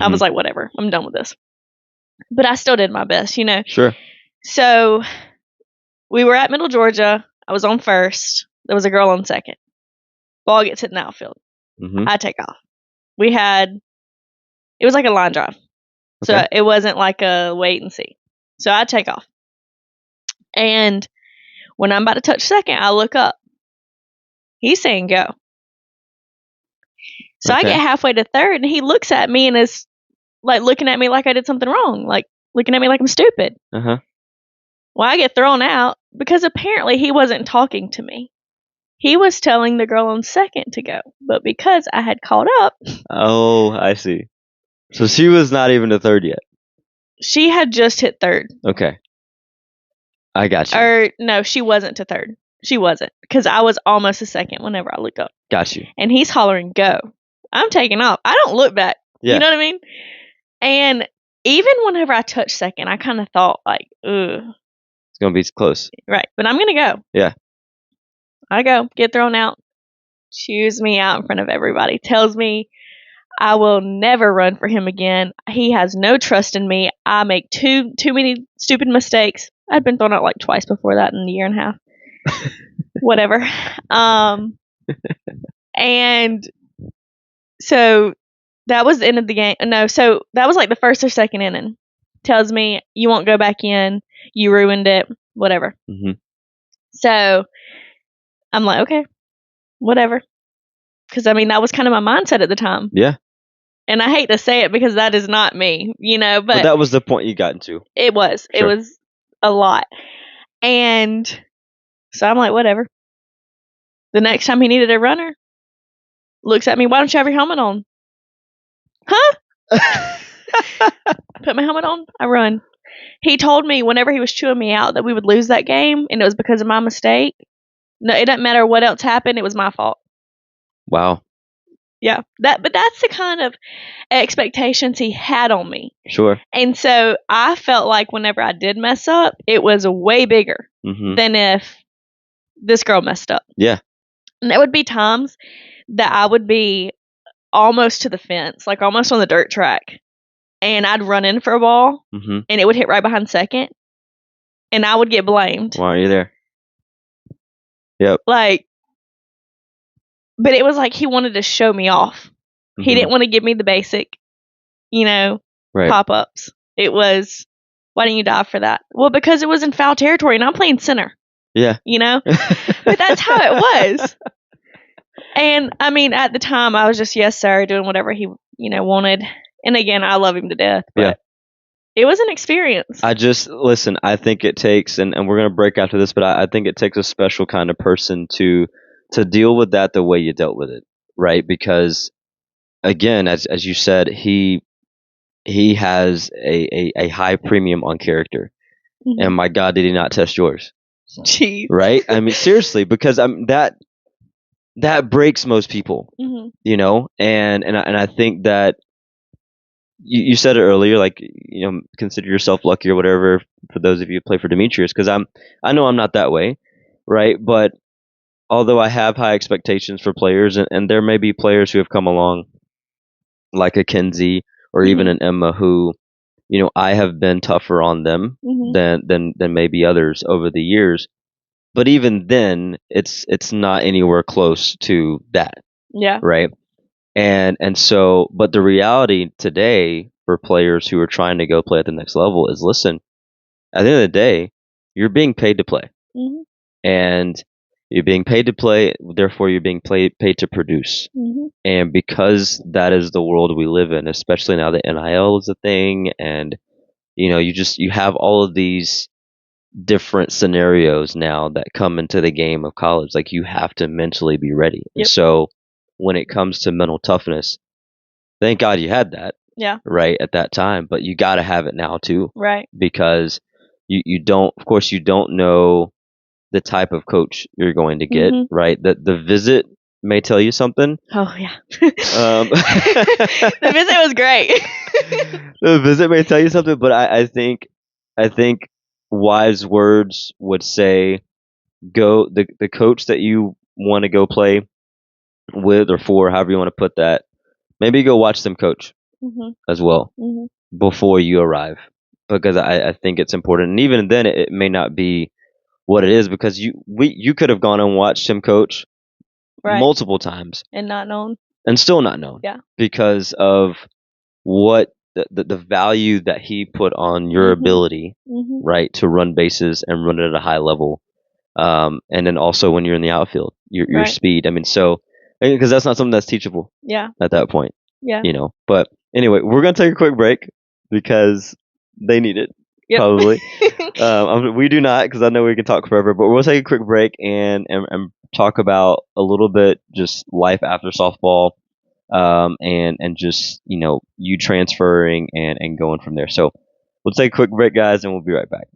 I was like, whatever, I'm done with this. But I still did my best, Sure. So we were at Middle Georgia. I was on first. There was a girl on second. Ball gets hit in the outfield. I take off. It was like a line drive. So it wasn't like a wait and see. So I take off. And when I'm about to touch second, I look up. He's saying go. So I get halfway to third, and he looks at me and is like looking at me like I did something wrong, like looking at me like I'm stupid. Well, I get thrown out because apparently he wasn't talking to me. He was telling the girl on second to go, but because I had caught up. Oh, I see. So she was not even to third yet. She had just hit third. Okay. I got you. Or no, she wasn't to third. She wasn't, because I was almost a second whenever I looked up. Got you. And he's hollering, go. I'm taking off. I don't look back. Yeah. You know what I mean? And even whenever I touched second, I kind of thought like, ugh. It's going to be close. Right. But I'm going to go. Yeah. I go, get thrown out, chews me out in front of everybody, tells me I will never run for him again. He has no trust in me. I make too many stupid mistakes. I'd been thrown out like twice before that in a year and a half. Whatever. And so that was the end of the game. No, so that was like the first or second inning. Tells me you won't go back in. You ruined it. Whatever. So I'm like, okay, whatever. Because I mean, that was kind of my mindset at the time. Yeah. And I hate to say it because that is not me, but that was the point you got into. It was. Sure. It was a lot. And so I'm like, whatever. The next time he needed a runner, looks at me, why don't you have your helmet on? Huh? Put my helmet on, I run. He told me whenever he was chewing me out that we would lose that game, and it was because of my mistake. No, it doesn't matter what else happened, it was my fault. Wow. Yeah, but that's the kind of expectations he had on me. Sure. And so I felt like whenever I did mess up, it was way bigger than if this girl messed up. Yeah. And there would be times that I would be almost to the fence, like almost on the dirt track, and I'd run in for a ball, and it would hit right behind second, and I would get blamed. Why aren't you there? Yep. But it was like he wanted to show me off. He didn't want to give me the basic, pop-ups. It was, why didn't you dive for that? Well, because it was in foul territory, and I'm playing center. Yeah. But that's how it was. And, I mean, at the time, I was just, yes, sir, doing whatever he, wanted. And, again, I love him to death. But it was an experience. I think it takes, and we're going to break after this, but I think it takes a special kind of person to deal with that the way you dealt with it, right? Because, again, as you said, he has a high premium on character. And, my God, did he not test yours? Jeez. Right? I mean, seriously, because that breaks most people, and I think that you said it earlier, like, consider yourself lucky or whatever, for those of you who play for Demetrius, because I know I'm not that way, right? But although I have high expectations for players, and there may be players who have come along, like a Kenzie or even an Emma, who, I have been tougher on them than maybe others over the years. But even then, it's not anywhere close to that. Yeah. right? And so, but the reality today for players who are trying to go play at the next level is, listen, at the end of the day, you're being paid to play, Mhm. and you're being paid to play. Therefore, you're being paid to produce. Mhm. And because that is the world we live in, especially now that NIL is a thing, and you have all of these different scenarios now that come into the game of college. Like, you have to mentally be ready. And Yep. so when it comes to mental toughness, thank God you had that Yeah. right at that time, but you got to have it now too, Right. because you don't, of course, you don't know the type of coach you're going to get, Mhm. right? The visit may tell you something. Oh yeah. The The visit was great. the visit may tell you something, but I think wise words would say, go the coach that you want to go play with or for, however you want to put that. Maybe go watch them coach Mhm. as well Mhm. before you arrive, because I think it's important. And even then, it may not be what it is, because you could have gone and watched him coach Right. multiple times And not known. and still not known, Yeah. because of what the value that he put on your Mhm. ability, Mhm. right, to run bases and run it at a high level. And then also when you're in the outfield, your Right. speed. I mean, so, because that's not something that's teachable Yeah. at that point, Yeah. But anyway, we're gonna take a quick break because they need it, Yep. probably. We do not, because I know we can talk forever, but we'll take a quick break and talk about a little bit just life after softball, and just you transferring and going from there. So we'll take a quick break, guys, and we'll be right back.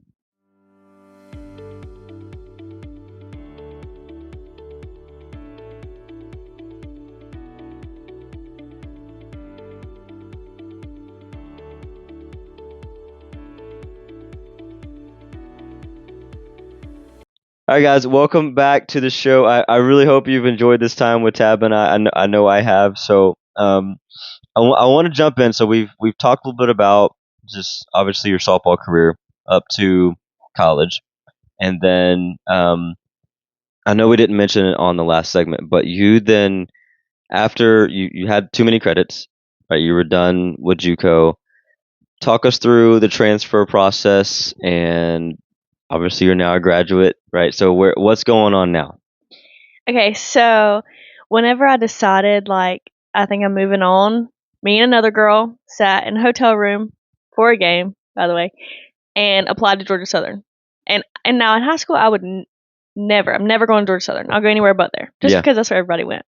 All right, guys, welcome back to the show. I really hope you've enjoyed this time with Tab, and I know I have. So I want to jump in. So we've talked a little bit about just obviously your softball career up to college, and then I know we didn't mention it on the last segment, but you then, after you had too many credits, right? You were done with JUCO. Talk us through the transfer process, and obviously you're now a graduate, right? So what's going on now? Okay, so whenever I decided, like, I think I'm moving on, me and another girl sat in a hotel room for a game, by the way, and applied to Georgia Southern. And now in high school, I would never, I'm never going to Georgia Southern. I'll go anywhere but there, just Yeah. because that's where everybody went.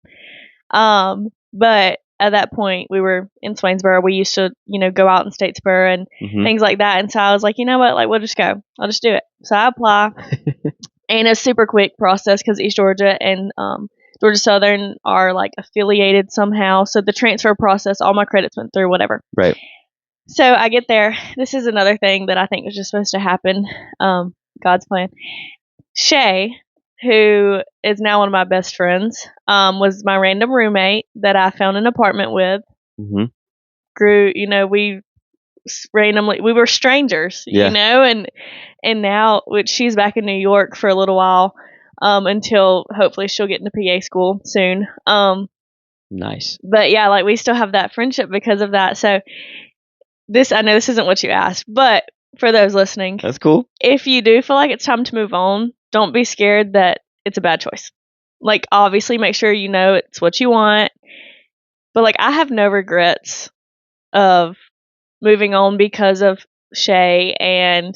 But at that point, we were in Swainsboro. We used to, go out in Statesboro and Hmm. things like that. And so I was like, you know what, like, we'll just go. I'll just do it. So I apply. And it's a super quick process because East Georgia and Georgia Southern are like affiliated somehow. So the transfer process, all my credits went through, whatever. Right. So I get there. This is another thing that I think was just supposed to happen. God's plan. Shay, who is now one of my best friends, was my random roommate that I found an apartment with. Hmm. Grew, we randomly, we were strangers, Yeah. and now, which she's back in New York for a little while, until hopefully she'll get into PA school soon. Nice. But yeah, like, we still have that friendship because of that. So I know this isn't what you asked, but for those listening, That's cool. if you do feel like it's time to move on, don't be scared that it's a bad choice. Like, obviously make sure you know it's what you want. But like, I have no regrets of moving on because of Shay and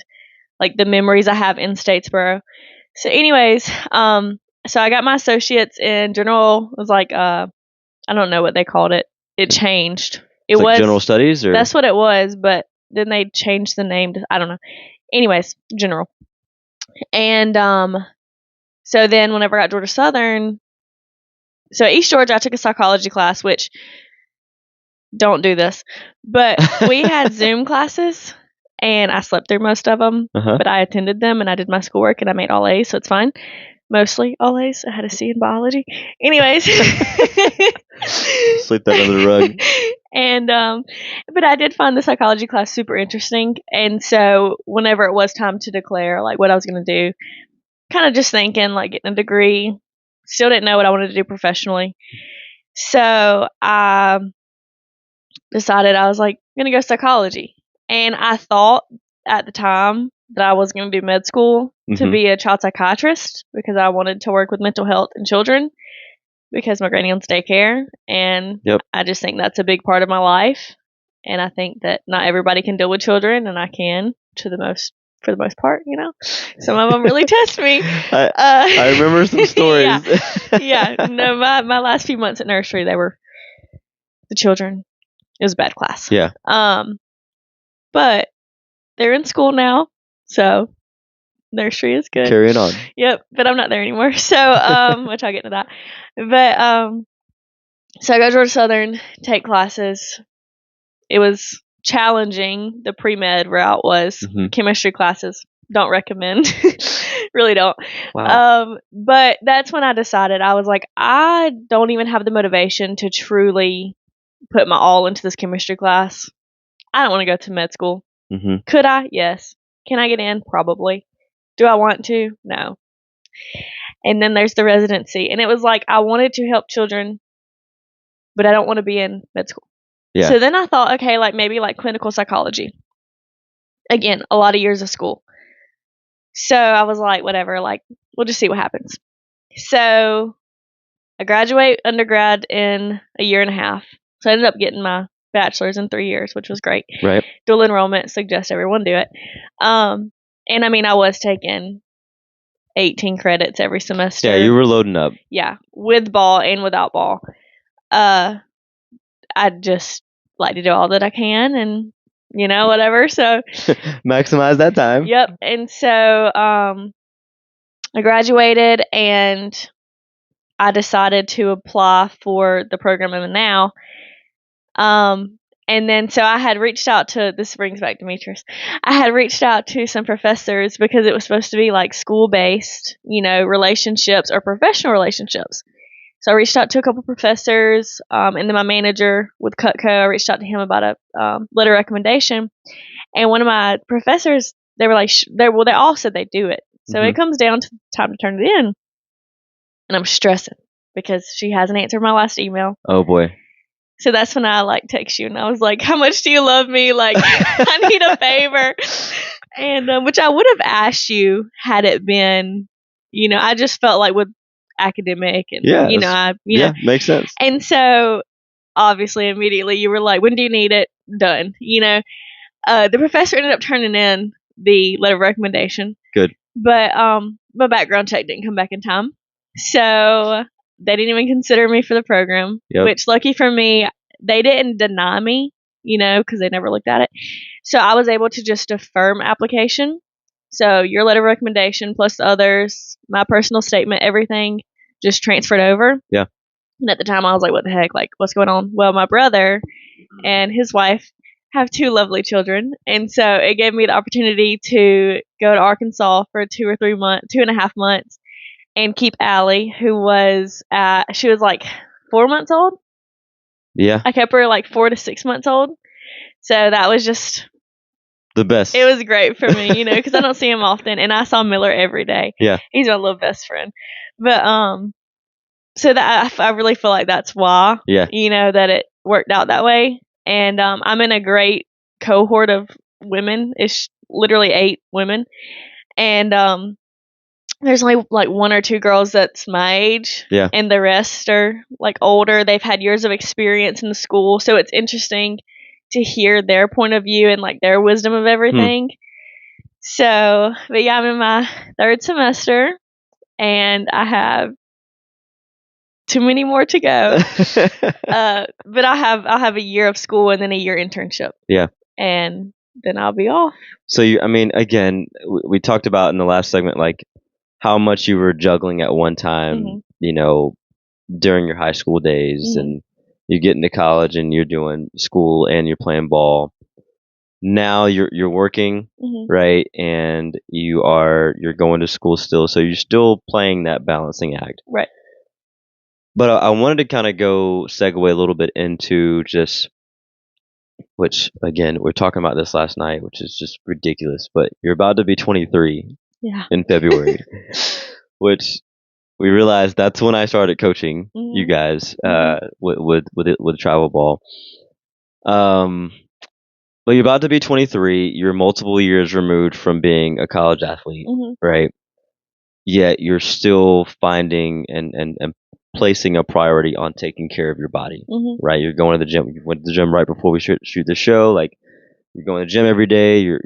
like the memories I have in Statesboro. So anyways, so I got my associates in general. It was like I don't know what they called it. It changed. It It's like was general studies, or That's what it was, but then they changed the name to, I don't know. Anyways, general. And so then whenever I got Georgia Southern, so at East Georgia, I took a psychology class, which, don't do this, but we had Zoom classes, and I slept through most of them, Uh-huh. but I attended them, and I did my schoolwork, and I made all A's, so it's fine. Mostly all A's. I had a C in biology. Anyways. Sleep that under the rug. And, but I did find the psychology class super interesting, and so whenever it was time to declare, like, what I was going to do, kind of just thinking, like, getting a degree, still didn't know what I wanted to do professionally. So I decided I was like going to go psychology. And I thought at the time that I was going to do med school to be a child psychiatrist because I wanted to work with mental health in children because my granny owns daycare. And I just think that's a big part of my life. And I think that not everybody can deal with children, and I can for the most part, you know. Some of them really test me. I remember some stories. No, my last few months at nursery, they were the children. It was a bad class. Yeah. But they're in school now, so nursery is good. Carrying on. Yep, but I'm not there anymore. So, which I'll get into that. But so I go to Georgia Southern, take classes. It was challenging. The pre-med route was chemistry classes. Don't recommend. Really don't. Wow. But that's when I decided, I was like, I don't even have the motivation to truly put my all into this chemistry class. I don't want to go to med school. Could I? Yes. Can I get in? Probably. Do I want to? No. And then there's the residency. And it was like, I wanted to help children, but I don't want to be in med school. Yeah. So then I thought, okay, like maybe like clinical psychology. Again, a lot of years of school. So I was like, whatever, like, we'll just see what happens. So I graduate undergrad in a year and a half. So I ended up getting my bachelor's in 3 years, which was great. Right. Dual enrollment, suggest everyone do it. And I mean, I was taking 18 credits every semester. Yeah, you were loading up. Yeah, with ball and without ball. I just like to do all that I can and, you know, whatever. So maximize that time. Yep. And so I graduated and I decided to apply for the program I'm in now. And then so I had reached out to, this brings back Demetrius, I had reached out to some professors because it was supposed to be like school-based, you know, relationships or professional relationships. So I reached out to a couple professors, and then my manager with Cutco, I reached out to him about a letter of recommendation. And one of my professors, they were like, they all said they do it. So it comes down to time to turn it in. And I'm stressing because she hasn't answered my last email. Oh, boy. So that's when I like text you and I was like, how much do you love me? Like, I need a favor. And which I would have asked you had it been, you know, I just felt like with academic and, you know, makes sense. And so obviously immediately you were like, when do you need it? Done. You know, the professor ended up turning in the letter of recommendation. Good. But my background check didn't come back in time. So they didn't even consider me for the program, which lucky for me, they didn't deny me, you know, because they never looked at it. So I was able to just affirm application. So your letter of recommendation plus the others, my personal statement, everything just transferred over. Yeah. And at the time I was like, what the heck? Like, what's going on? Well, my brother and his wife have 2 lovely children. And so it gave me the opportunity to go to Arkansas for 2.5 months and keep Allie, who was, she was like 4 months old. Yeah. I kept her like 4 to 6 months old. So that was just the best. It was great for me, you know, because I don't see him often. And I saw Miller every day. Yeah. He's my little best friend. But, so that I really feel like that's why, you know, that it worked out that way. And I'm in a great cohort of women. It's literally 8 women. And there's only like 1 or 2 girls that's my age. Yeah. And the rest are like older. They've had years of experience in the school. So it's interesting to hear their point of view and like their wisdom of everything. So, but yeah, I'm in my 3rd semester and I have too many more to go. But I'll have a year of school and then a year internship. Yeah. And then I'll be off. So I mean, again, we talked about in the last segment, like how much you were juggling at one time, you know, during your high school days, and you get into college and you're doing school and you're playing ball. Now you're working, right? And you're going to school still, so you're still playing that balancing act. Right. But I wanted to kind of segue a little bit into just, which again, we're talking about this last night, which is just ridiculous, but you're about to be 23 in February, which we realized that's when I started coaching you Mhm. guys Mhm. with travel ball. Um, but you're about to be 23. You're multiple years removed from being a college athlete, Mhm. right? Yet you're still finding and placing a priority on taking care of your body, Mhm. right? You're going to the gym. You went to the gym right before we shoot the show. Like you're going to the gym every day. You're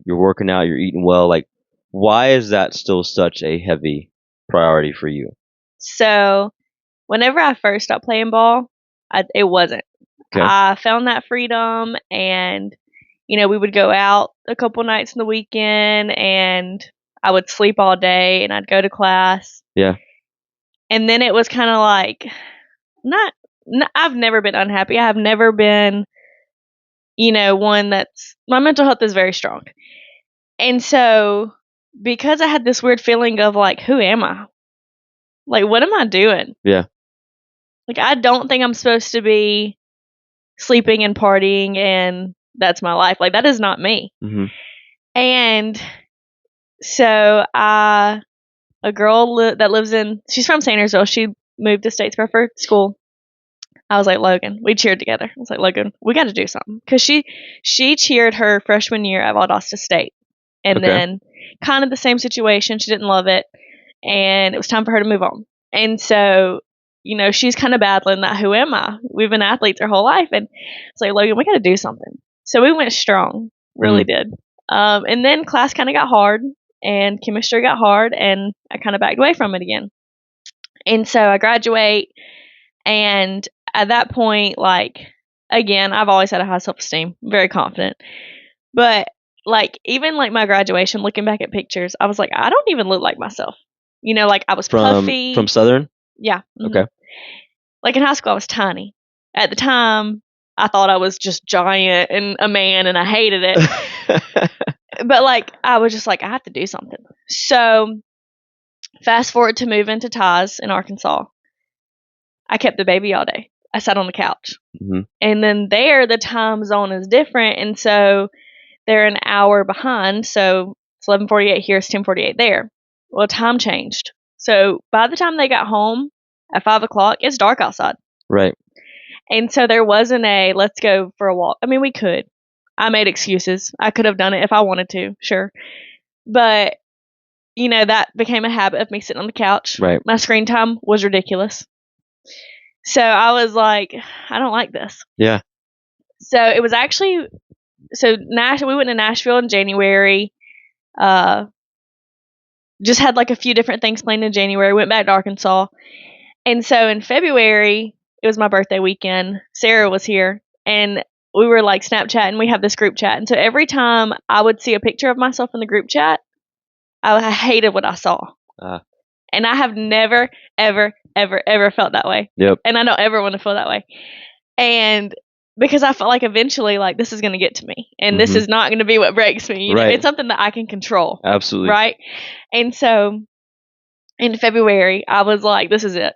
working out. You're eating well. Like, why is that still such a heavy priority for you? So, whenever I first stopped playing ball, it wasn't. Okay. I found that freedom, and we would go out a couple nights in the weekend, and I would sleep all day, and I'd go to class. Yeah. And then it was kind of like, not, I've never been unhappy. I have never been, one that's, my mental health is very strong. And so, because I had this weird feeling of like, who am I? Like, what am I doing? Yeah. Like, I don't think I'm supposed to be sleeping and partying, and that's my life. Like, that is not me. Mm-hmm. And so, a girl that lives she's from Sandersville. She moved to Statesboro for school. I was like, Logan, we cheered together. I was like, Logan, we got to do something. Because she cheered her freshman year at Valdosta State. And Okay. then kind of the same situation. She didn't love it. And it was time for her to move on. And so, she's kind of battling that, who am I? We've been athletes our whole life. And it's like, Logan, we got to do something. So we went strong. Really did. And then class kind of got hard. And chemistry got hard. And I kind of backed away from it again. And so I graduate. And at that point, like, again, I've always had a high self-esteem, very confident. But like, even like my graduation, looking back at pictures, I was like, I don't even look like myself. Like I was puffy. From Southern. Yeah. Okay. Like in high school, I was tiny. At the time, I thought I was just giant and a man, and I hated it. But like, I was just like, I have to do something. So fast forward to moving to Ties in Arkansas. I kept the baby all day. I sat on the couch. Mm-hmm. And then there, the time zone is different. And so they're an hour behind. So it's 11:48 here, it's 10:48 there. Well, time changed. So by the time they got home at 5 o'clock, it's dark outside. Right. And so there wasn't a let's go for a walk. I mean, we could. I made excuses. I could have done it if I wanted to, sure. But, that became a habit of me sitting on the couch. Right. My screen time was ridiculous. So I was like, I don't like this. Yeah. So it was actually, we went to Nashville in January. Just had like a few different things planned in January. Went back to Arkansas. And so in February, it was my birthday weekend. Sarah was here, and we were like Snapchatting. We have this group chat. And so every time I would see a picture of myself in the group chat, I hated what I saw. And I have never, ever, ever, ever felt that way. Yep. And I don't ever want to feel that way. And because I felt like eventually, like, this is going to get to me, and this is not going to be what breaks me. Right. It's something that I can control. Absolutely. Right. And so in February, I was like, this is it.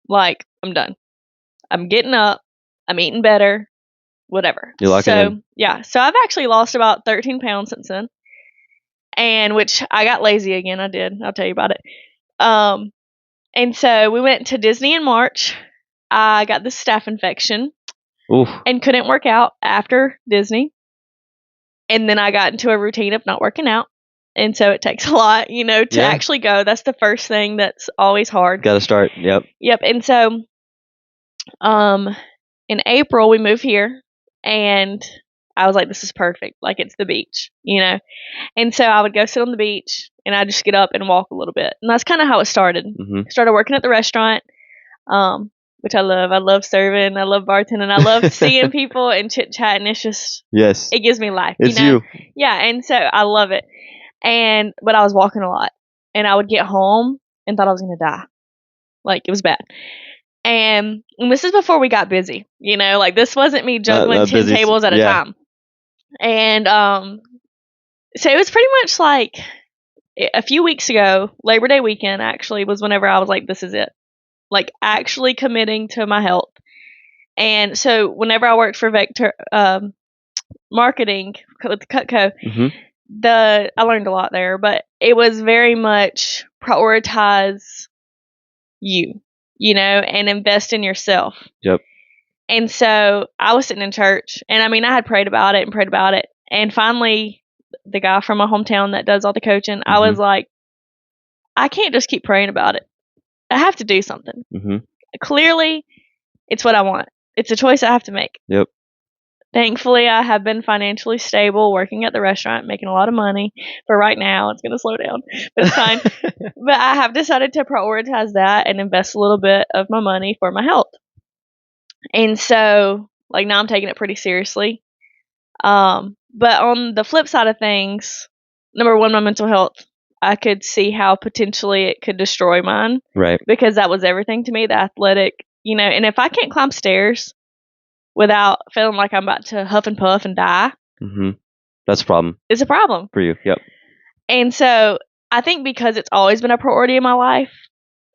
Like, I'm done. I'm getting up. I'm eating better. Whatever. You're locking in. Yeah. So I've actually lost about 13 pounds since then. And which I got lazy again. I did. I'll tell you about it. And so we went to Disney in March. I got the staph infection. Oof. And couldn't work out after Disney. And then I got into a routine of not working out. And so it takes a lot, to actually go. That's the first thing that's always hard. Got to start. Yep. Yep. And so in April, we moved here, and I was like, this is perfect. Like, it's the beach, And so I would go sit on the beach, and I'd just get up and walk a little bit. And that's kind of how it started. Mm-hmm. Started working at the restaurant, which I love. I love serving. I love bartending. I love seeing people and chit-chatting. It's just, it gives me life. It's you. Yeah, and so I love it. But I was walking a lot, and I would get home and thought I was going to die. Like, it was bad. And this is before we got busy, like this wasn't me juggling 10 tables at a time. And so it was pretty much like a few weeks ago, Labor Day weekend actually was whenever I was like, this is it. Like, actually committing to my health. And so whenever I worked for Vector Marketing with Cutco, I learned a lot there, but it was very much prioritize and invest in yourself. Yep. And so I was sitting in church, and I mean, I had prayed about it. And finally, the guy from my hometown that does all the coaching, I was like, I can't just keep praying about it. I have to do something. Clearly, it's what I want. It's a choice I have to make. Yep. Thankfully, I have been financially stable, working at the restaurant, making a lot of money. For right now, it's going to slow down, but it's fine. But I have decided to prioritize that and invest a little bit of my money for my health. And so, like, now I'm taking it pretty seriously. But on the flip side of things, number one, my mental health, I could see how potentially it could destroy mine. Right. Because that was everything to me, the athletic, and if I can't climb stairs without feeling like I'm about to huff and puff and die. That's a problem. It's a problem. For you, yep. And so I think because it's always been a priority in my life,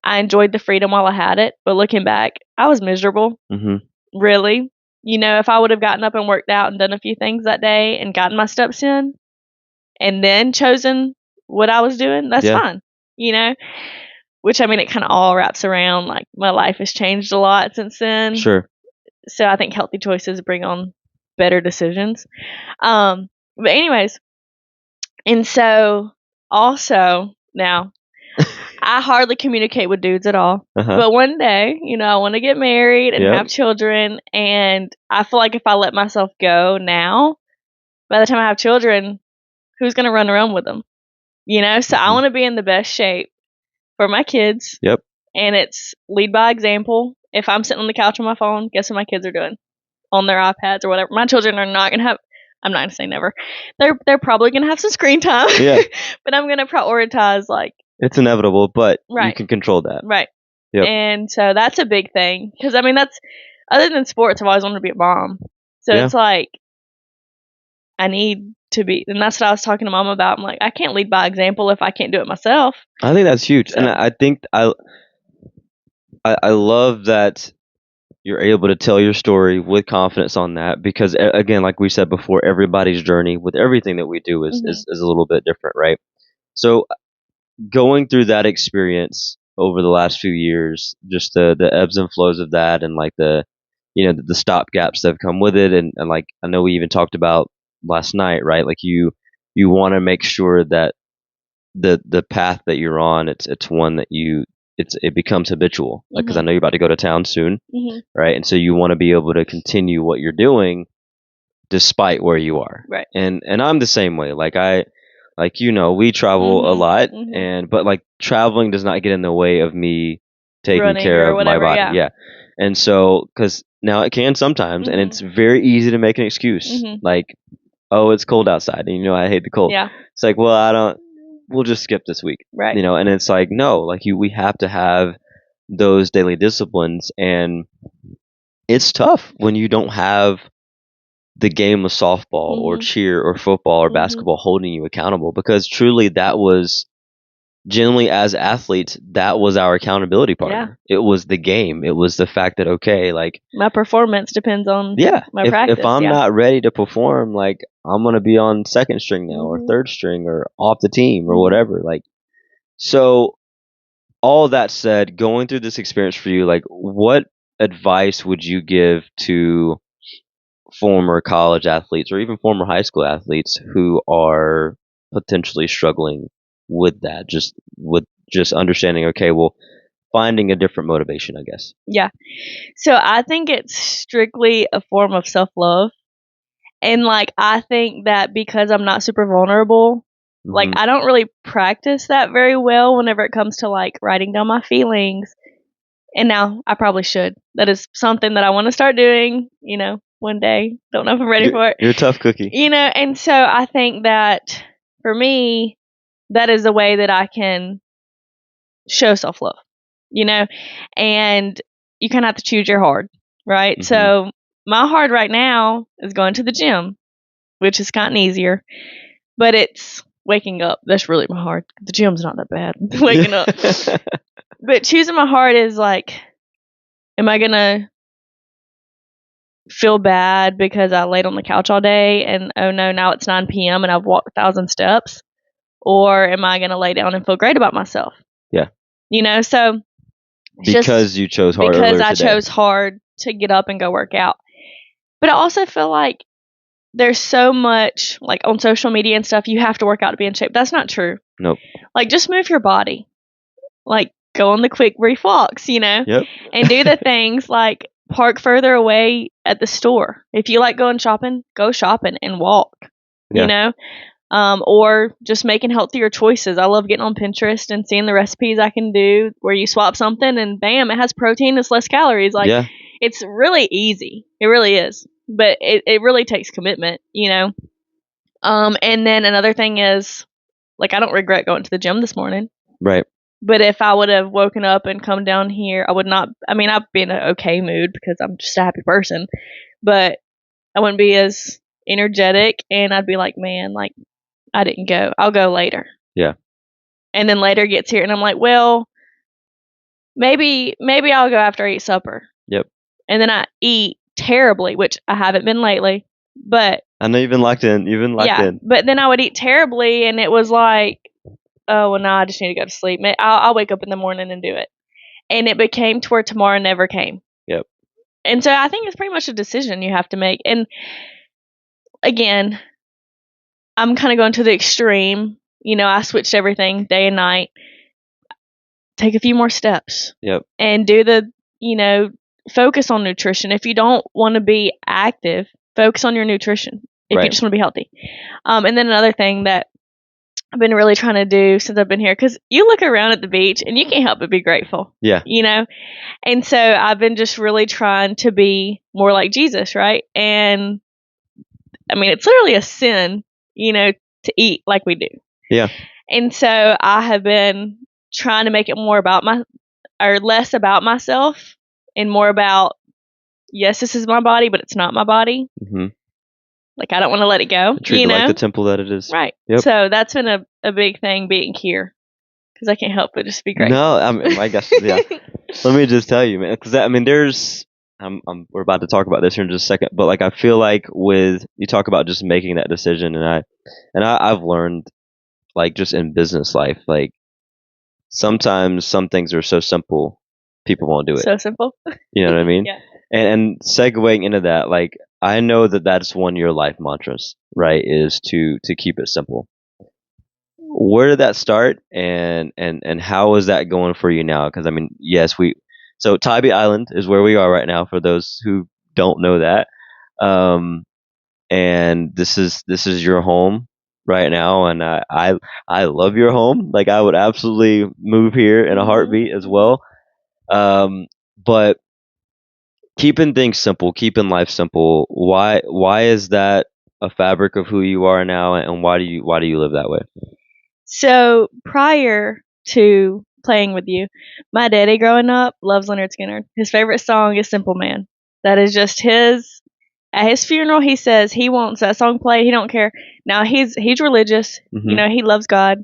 I enjoyed the freedom while I had it. But looking back, I was miserable. Really. If I would have gotten up and worked out and done a few things that day and gotten my steps in and then chosen what I was doing, that's fine. Which, I mean, it kind of all wraps around, like, my life has changed a lot since then. Sure. So I think healthy choices bring on better decisions. But anyways, and so also now I hardly communicate with dudes at all. But one day, I want to get married and have children. And I feel like if I let myself go now, by the time I have children, who's going to run around with them? So I want to be in the best shape for my kids. Yep. And it's lead by example. If I'm sitting on the couch on my phone, guess what my kids are doing? On their iPads or whatever. My children are not going to have, I'm not going to say never. They're probably going to have some screen time. Yeah. But I'm going to prioritize, like. It's inevitable, but you can control that. Right. Yep. And so that's a big thing. Because, I mean, that's, other than sports, I've always wanted to be a mom. So it's like, I need to be, and that's what I was talking to Mom about. I'm like, I can't lead by example if I can't do it myself. I think that's huge. So. And I think I love that you're able to tell your story with confidence on that, because again, like we said before, everybody's journey with everything that we do is a little bit different, right? So going through that experience over the last few years, just the ebbs and flows of that, and like the stop gaps that have come with it, and like I know we even talked about last night, right? Like you want to make sure that the path that you're on, it's one that it becomes habitual, like, because I know you're about to go to town soon, right? And so you want to be able to continue what you're doing despite where you are, right? And I'm the same way. Like we travel a lot, but like traveling does not get in the way of me taking running care of whatever, my body. Yeah. And so, because now it can sometimes, and it's very easy to make an excuse, like, oh, it's cold outside, and I hate the cold. Yeah. It's like, well, we'll just skip this week, right? And it's like, no, like we have to have those daily disciplines, and it's tough when you don't have the game of softball or cheer or football or basketball holding you accountable, because truly that was generally, as athletes, that was our accountability partner. Yeah. It was the game. It was the fact that, okay, like, my performance depends on my practice. If I'm not ready to perform, like, I'm going to be on second string now or third string or off the team or whatever. Like, so all that said, going through this experience for you, like, what advice would you give to former college athletes or even former high school athletes who are potentially struggling with that, just understanding, okay, well, finding a different motivation, I guess? Yeah. So I think it's strictly a form of self-love. And like, I think that because I'm not super vulnerable, like, I don't really practice that very well whenever it comes to like writing down my feelings. And now I probably should. That is something that I want to start doing, one day. Don't know if I'm ready for it. You're a tough cookie. And so I think that for me, that is a way that I can show self-love, and you kind of have to choose your hard, right? So my hard right now is going to the gym, which is kind of easier, but it's waking up. That's really my hard. The gym's not that bad. Waking up. But choosing my heart is like, am I going to feel bad because I laid on the couch all day and, oh no, now it's 9 p.m. and I've walked 1,000 steps? Or am I going to lay down and feel great about myself? Yeah. So Because you chose hard because earlier I today. chose hard to get up and go work out. But I also feel like there's so much, like on social media and stuff, you have to work out to be in shape. That's not true. Nope. Like, just move your body. Like, go on the quick brief walks, Yep. and do the things like park further away at the store. If you like going shopping, go shopping and walk, or just making healthier choices. I love getting on Pinterest and seeing the recipes I can do where you swap something and bam, it has protein, it's less calories. Like, it's really easy. It really is. But it really takes commitment, And then another thing is, like, I don't regret going to the gym this morning. Right. But if I would have woken up and come down here, I would not. I mean, I'd be in an okay mood because I'm just a happy person. But I wouldn't be as energetic, and I'd be like, man, like, I didn't go. I'll go later. Yeah. And then later gets here, and I'm like, well, maybe I'll go after I eat supper. Yep. And then I eat terribly, which I haven't been lately. But I know you've been locked in. But then I would eat terribly, and it was like, oh, well, no, I just need to go to sleep. I'll wake up in the morning and do it. And it became to where tomorrow never came. Yep. And so I think it's pretty much a decision you have to make. And again, I'm kind of going to the extreme. I switched everything day and night. Take a few more steps. Yep. And do the, focus on nutrition. If you don't want to be active, focus on your nutrition. If you just want to be healthy. And then another thing that I've been really trying to do since I've been here, because you look around at the beach and you can't help but be grateful. Yeah. And so I've been just really trying to be more like Jesus, right? And I mean, it's literally a sin, to eat like we do. Yeah. And so I have been trying to make it more about less about myself and more about, yes, this is my body, but it's not my body. Mm-hmm. Like, I don't want to let it go. Treat it like the temple that it is. Right. Yep. So that's been a big thing being here, because I can't help but just be grateful. No, I guess, yeah. Let me just tell you, man, because there's, we're about to talk about this here in just a second, but like, I feel like with, you talk about just making that decision, and I've learned, like, just in business life, like, sometimes some things are so simple, people won't do it. So simple. You know what I mean? Yeah. And segueing into that, like, I know that's one of your life mantras, right? Is to keep it simple. Where did that start, and how is that going for you now? Because I mean, yes, so Tybee Island is where we are right now. For those who don't know that, and this is your home right now, and I love your home. Like, I would absolutely move here in a heartbeat as well. But keeping things simple, keeping life simple. Why is that a fabric of who you are now, and why do you live that way? So prior to playing with you, my daddy growing up loves Leonard Skinner. His favorite song is Simple Man. That is just his. At his funeral, he says he wants that song played. He don't care. Now he's religious. Mm-hmm. He loves God,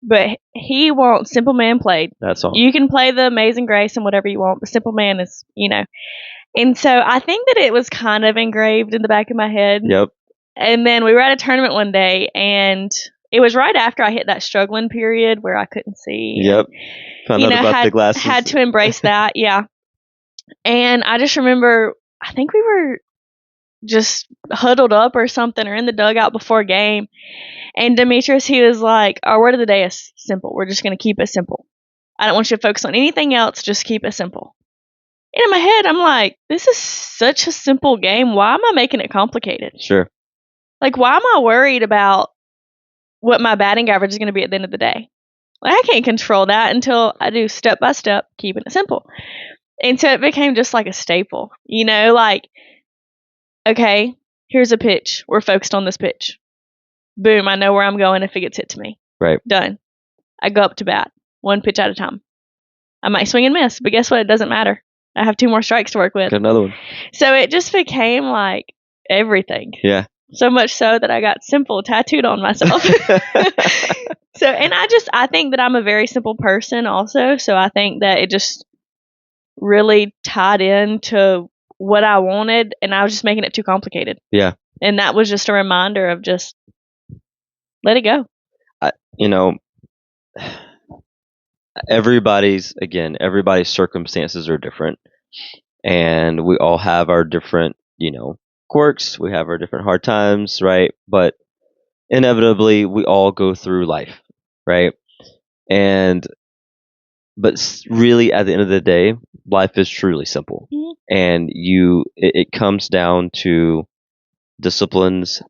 but he wants Simple Man played. That song. You can play the Amazing Grace and whatever you want, but Simple Man is, And so I think that it was kind of engraved in the back of my head. Yep. And then we were at a tournament one day, and it was right after I hit that struggling period where I couldn't see. Yep. Found out about the glasses. Had to embrace that, yeah. And I just remember, I think we were just huddled up or something, or in the dugout before a game. And Demetrius, he was like, our word of the day is simple. We're just going to keep it simple. I don't want you to focus on anything else. Just keep it simple. And in my head, I'm like, this is such a simple game. Why am I making it complicated? Sure. Like, why am I worried about what my batting average is going to be at the end of the day? Like, I can't control that until I do step by step, keeping it simple. And so it became just like a staple, like, okay, here's a pitch. We're focused on this pitch. Boom, I know where I'm going if it gets hit to me. Right. Done. I go up to bat, one pitch at a time. I might swing and miss, but guess what? It doesn't matter. I have 2 more strikes to work with. Got another one. So it just became like everything. Yeah. So much so that I got simple tattooed on myself. So, and I think that I'm a very simple person also. So I think that it just really tied into what I wanted, and I was just making it too complicated. Yeah. And that was just a reminder of just let it go. everybody's circumstances are different, and we all have our different, quirks. We have our different hard times, right? But inevitably, we all go through life, right? And really, at the end of the day, life is truly simple, and it comes down to disciplines,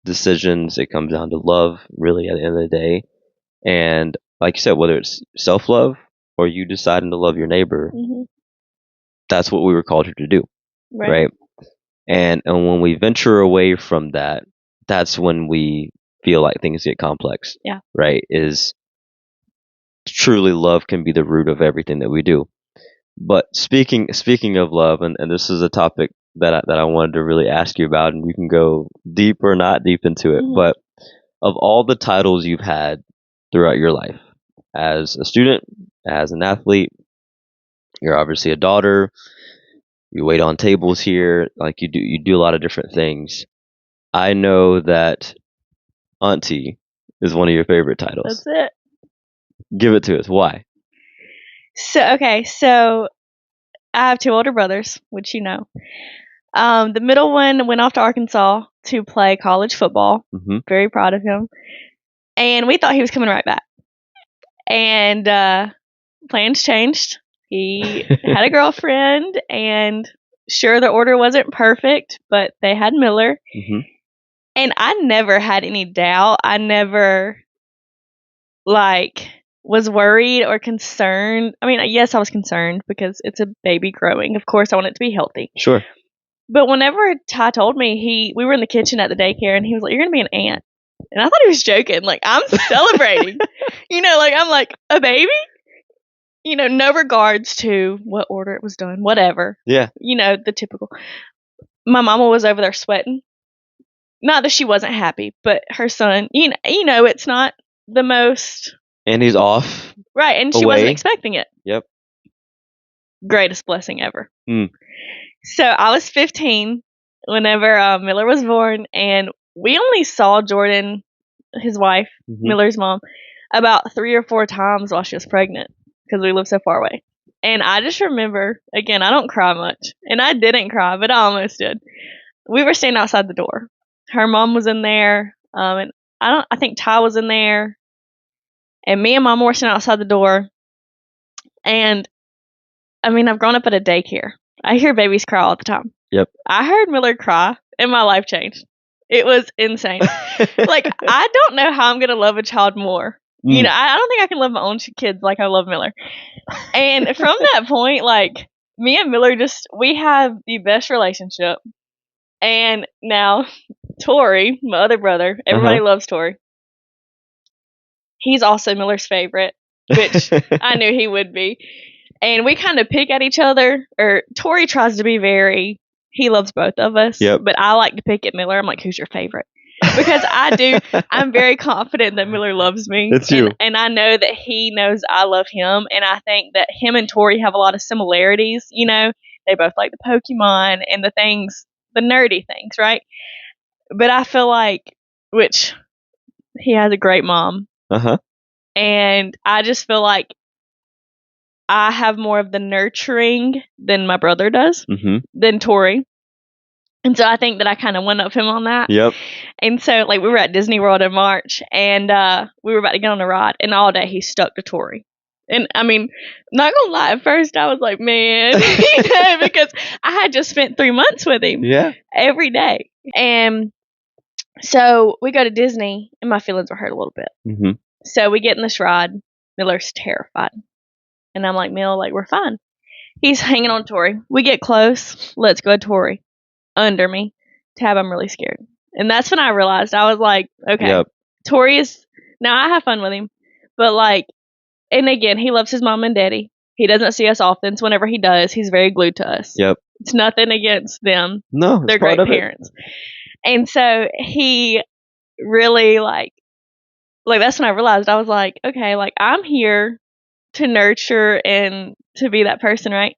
decisions. It comes down to love, really, at the end of the day. And like you said, whether it's self love or you deciding to love your neighbor, that's what we were called here to do, right? And when we venture away from that, that's when we feel like things get complex. Yeah. Right? Is truly love can be the root of everything that we do. But speaking of love, and this is a topic that I wanted to really ask you about, and you can go deep or not deep into it. But of all the titles you've had throughout your life, as a student, as an athlete, you're obviously a daughter. You wait on tables here, like you do a lot of different things. I know that auntie is one of your favorite titles. That's it. Give it to us. Why? So I have 2 older brothers, which you know. The middle one went off to Arkansas to play college football. Very proud of him. And we thought he was coming right back. And plans changed. He had a girlfriend, and sure, the order wasn't perfect, but they had Miller. And I never had any doubt. I never, was worried or concerned. I mean, yes, I was concerned because it's a baby growing. Of course, I want it to be healthy. Sure. But whenever Ty told me, we were in the kitchen at the daycare, and he was like, "You're going to be an aunt." And I thought he was joking. Like, I'm celebrating. I'm like, a baby? No regards to what order it was done, whatever. Yeah. The typical. My mama was over there sweating. Not that she wasn't happy, but her son, it's not the most. And he's off. Right, and she wasn't expecting it. Yep. Greatest blessing ever. So I was 15 whenever Miller was born, and we only saw Jordan, his wife, Miller's mom, about 3 or 4 times while she was pregnant because we lived so far away. And I just remember, again, I don't cry much, and I didn't cry, but I almost did. We were standing outside the door. Her mom was in there, and I think Ty was in there, and me and Mama were standing outside the door. And I mean, I've grown up at a daycare. I hear babies cry all the time. Yep. I heard Miller cry, and my life changed. It was insane. I don't know how I'm going to love a child more. I don't think I can love my own kids like I love Miller. And from that point, me and Miller we have the best relationship. And now, Tori, my other brother, everybody loves Tori. He's also Miller's favorite, which I knew he would be. And we kind of pick at each other. Or Tori tries to be he loves both of us. Yep. But I like to pick at Miller. I'm like, who's your favorite? Because I'm very confident that Miller loves me. It's you. And I know that he knows I love him. And I think that him and Tori have a lot of similarities. They both like the Pokemon and the nerdy things, right? But I feel which he has a great mom. And I just feel like I have more of the nurturing than my brother does, than Tori. And so I think that I kind of went up him on that. Yep. And so, we were at Disney World in March, and we were about to get on a ride, and all day he stuck to Tori. And, I mean, not going to lie, at first I was like, man, because I had just spent 3 months with him. Yeah. Every day. And so we go to Disney, and my feelings were hurt a little bit. So we get in this ride. Miller's terrified. And I'm like, Mill, we're fine. He's hanging on Tori. We get close. Let's go, Tori. Under me. Tab, I'm really scared. And that's when I realized. I was like, okay, Tori is... Now, I have fun with him. But, and again, he loves his mom and daddy. He doesn't see us often, so whenever he does, he's very glued to us. Yep. It's nothing against them. No, they're great parents. And so he really, that's when I realized. I was like, okay, I'm here to nurture and to be that person, right?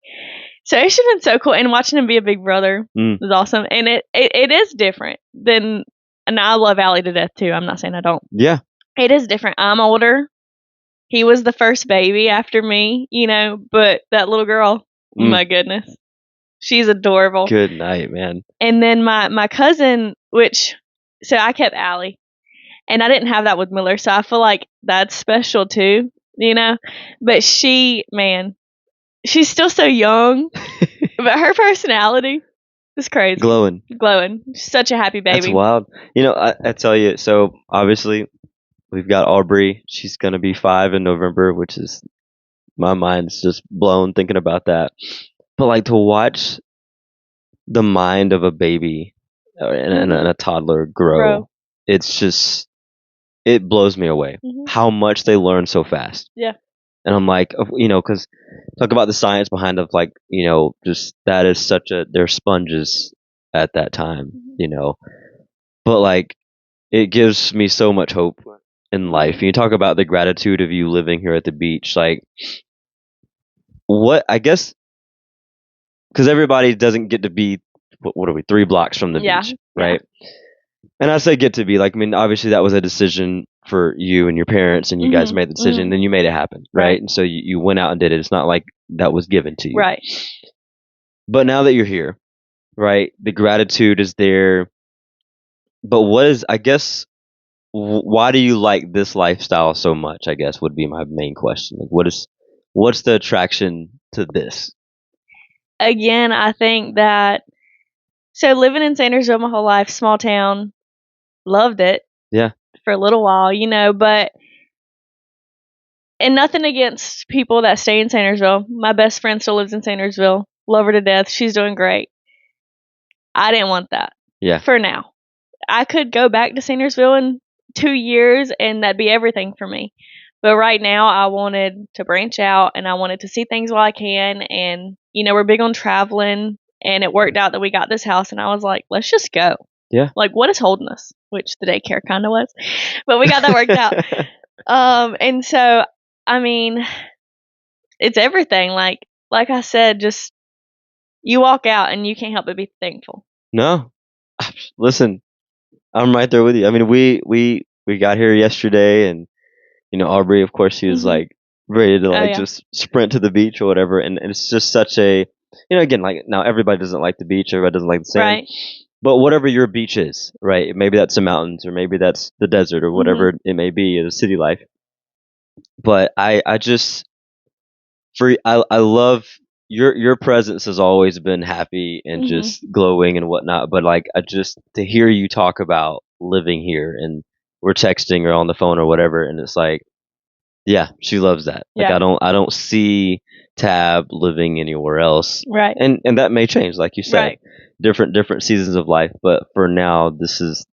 So it's just been so cool. And watching him be a big brother was awesome. And it is different than, and I love Allie to death too. I'm not saying I don't. Yeah. It is different. I'm older. He was the first baby after me, but that little girl, my goodness, she's adorable. Good night, man. And then my cousin, so I kept Allie, and I didn't have that with Miller, so I feel like that's special too, But she's still so young, but her personality is crazy. Glowing. Such a happy baby. That's wild. I tell you, so obviously we've got Aubrey. She's going to be 5 in November, which is, my mind's just blown thinking about that. But like, to watch the mind of a baby and a toddler grow, it's just, it blows me away how much they learn so fast. Yeah. And I'm like, because talk about the science behind of like, just that is they're sponges at that time, but like, it gives me so much hope in life. You talk about the gratitude of you living here at the beach, like, what, I guess, because everybody doesn't get to be, what are we, 3 blocks from the beach, right? Yeah. And I say get to be, like, I mean, obviously that was a decision for you and your parents, and you guys made the decision, then you made it happen, right? And so you went out and did it. It's not like that was given to you. Right. But now that you're here, right, the gratitude is there. But why do you like this lifestyle so much, I guess, would be my main question. Like, what's the attraction to this? Again, I think that, so living in Sandersville my whole life, small town, loved it. Yeah. For a little while, but, and nothing against people that stay in Sandersville. My best friend still lives in Sandersville. Love her to death. She's doing great. I didn't want that. Yeah. For now. I could go back to Sandersville in 2 years and that'd be everything for me. But right now I wanted to branch out and I wanted to see things while I can. And, we're big on traveling, and it worked out that we got this house, and I was like, let's just go. Yeah. Like, what is holding us? Which the daycare kind of was. But we got that worked out. And so, I mean, it's everything. Like I said, just you walk out and you can't help but be thankful. No. Listen, I'm right there with you. I mean, we got here yesterday, and Aubrey, of course, she was like ready to just sprint to the beach or whatever, and it's just such a, again, like, now everybody doesn't like the beach, everybody doesn't like the sand, right? But whatever your beach is, right? Maybe that's the mountains, or maybe that's the desert, or whatever it may be, the city life. But I love your presence has always been happy and just glowing and whatnot. But like, to hear you talk about living here, and we're texting or on the phone or whatever, and it's like, yeah, she loves that. Like, I don't see Tab living anywhere else, right? And that may change, like you said, right. different seasons of life. But for now, this is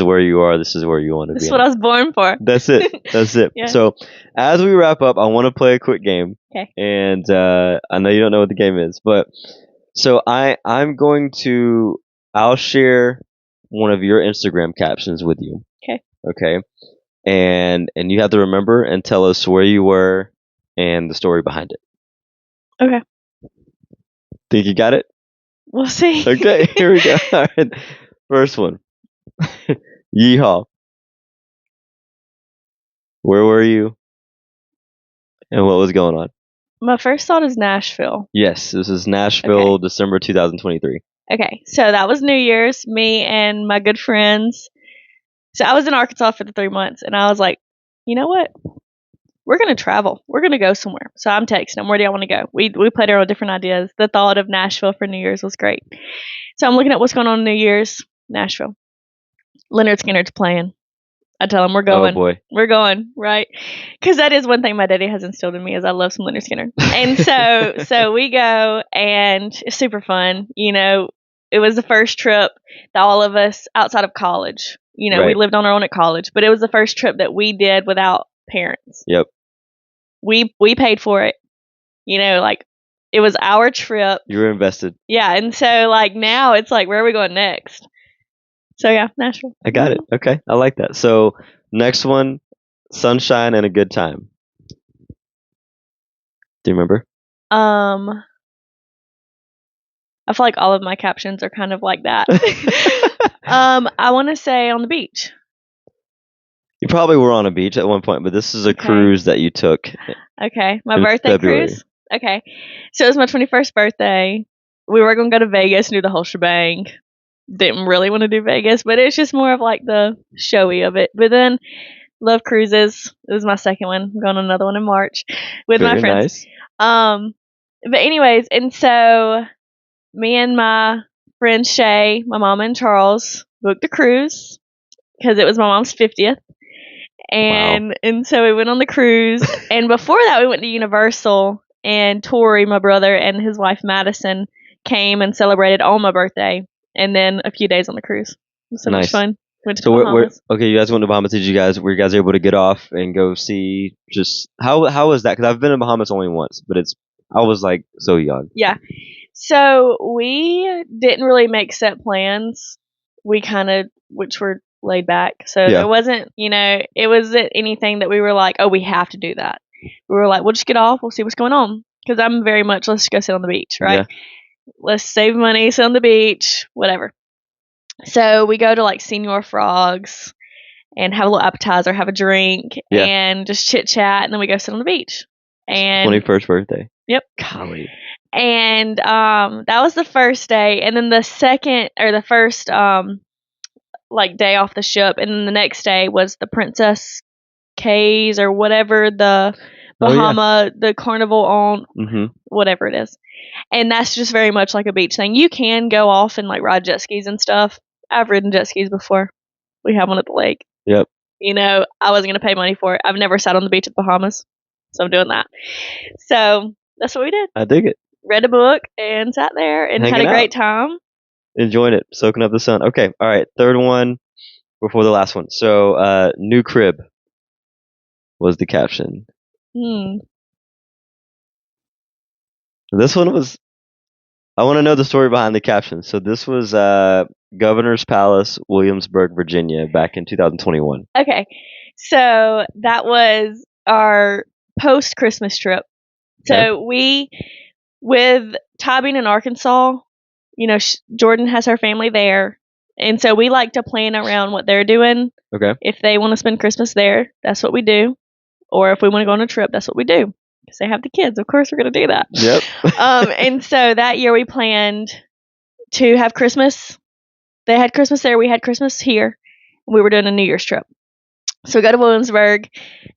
where you are. This is where you want to be. This is what I was born for. That's it. That's it. Yeah. So as we wrap up, I want to play a quick game. Okay. And I know you don't know what the game is, but so I'm going to, I'll share one of your Instagram captions with you. Okay. Okay. And you have to remember and tell us where you were and the story behind it. Okay. Think you got it? We'll see. Okay, here we go. All right. First one. Yeehaw. Where were you? And what was going on? My first thought is Nashville. Yes, this is Nashville, okay. December 2023. Okay, so that was New Year's, me and my good friends. So I was in Arkansas for the 3 months, and I was like, you know what? We're going to travel. We're going to go somewhere. So I'm texting them, where do y'all want to go? We played around with different ideas. The thought of Nashville for New Year's was great. So I'm looking at what's going on in New Year's, Nashville. Leonard Skinner's playing. I tell him we're going. Oh boy. We're going, right? Because that is one thing my daddy has instilled in me, is I love some Leonard Skinner. And so we go, and it's super fun. It was the first trip that all of us outside of college, right. We lived on our own at college, but it was the first trip that we did without parents. Yep. We paid for it. Like, it was our trip. You were invested. Yeah, and so like now it's like, where are we going next? So yeah, Nashville. I got it. Okay, I like that. So next one, sunshine and a good time. Do you remember? I feel like all of my captions are kind of like that. I want to say on the beach. You probably were on a beach at one point, but this is a Okay. cruise that you took. Okay, my In birthday February. cruise. Okay, so it was my 21st birthday. We were gonna go to Vegas and do the whole shebang. Didn't really want to do Vegas, but it's just more of like the showy of it. But then love cruises. It was my second one. I'm going on another one in March with my Very friends. nice. But anyways, and so me and my friend Shay, my mom and Charles booked the cruise because it was my mom's 50th. And so we went on the cruise. And before that, we went to Universal. And Tori, my brother, and his wife Madison came and celebrated on my birthday. And then a few days on the cruise. It was so much Nice. fun. Went to So the where Bahamas. okay, you guys went to Bahamas. Were you guys able to get off and go see just how was that? Because I've been to Bahamas only once, but I was like so young. Yeah. So we didn't really make set plans. We which were laid back. So Yeah. there wasn't, it wasn't anything that we were like, oh, we have to do that. We were like, we'll just get off. We'll see what's going on. Because I'm very much, let's go sit on the beach, right? Yeah. Let's save money, sit on the beach, whatever. So we go to like Senior Frogs and have a little appetizer, have a drink, Yeah. and just chit chat, and then we go sit on the beach. And 21st birthday. Yep. Golly. And that was the first day, and then the first like day off the ship, and then the next day was the Princess K's or whatever the Bahama the carnival on whatever it is, and that's just very much like a beach thing. You can go off and like ride jet skis and stuff. I've ridden jet skis before. We have one at the lake. Yep. I wasn't gonna pay money for it. I've never sat on the beach at the Bahamas, so I'm doing that. So that's what we did. I dig it. Read a book and sat there and Hanging had a out. great time. Enjoying it, soaking up the sun. Okay, all right. Third one before the last one. So, new crib was the caption. This one was. I want to know the story behind the caption. So this was Governor's Palace, Williamsburg, Virginia, back in 2021. Okay, so that was our post Christmas trip. So we, with Ty being in Arkansas, Jordan has her family there. And so we like to plan around what they're doing. Okay. If they want to spend Christmas there, that's what we do. Or if we want to go on a trip, that's what we do. Because they have the kids. Of course, we're going to do that. Yep. And so that year we planned to have Christmas. They had Christmas there. We had Christmas here. We were doing a New Year's trip. So we go to Williamsburg.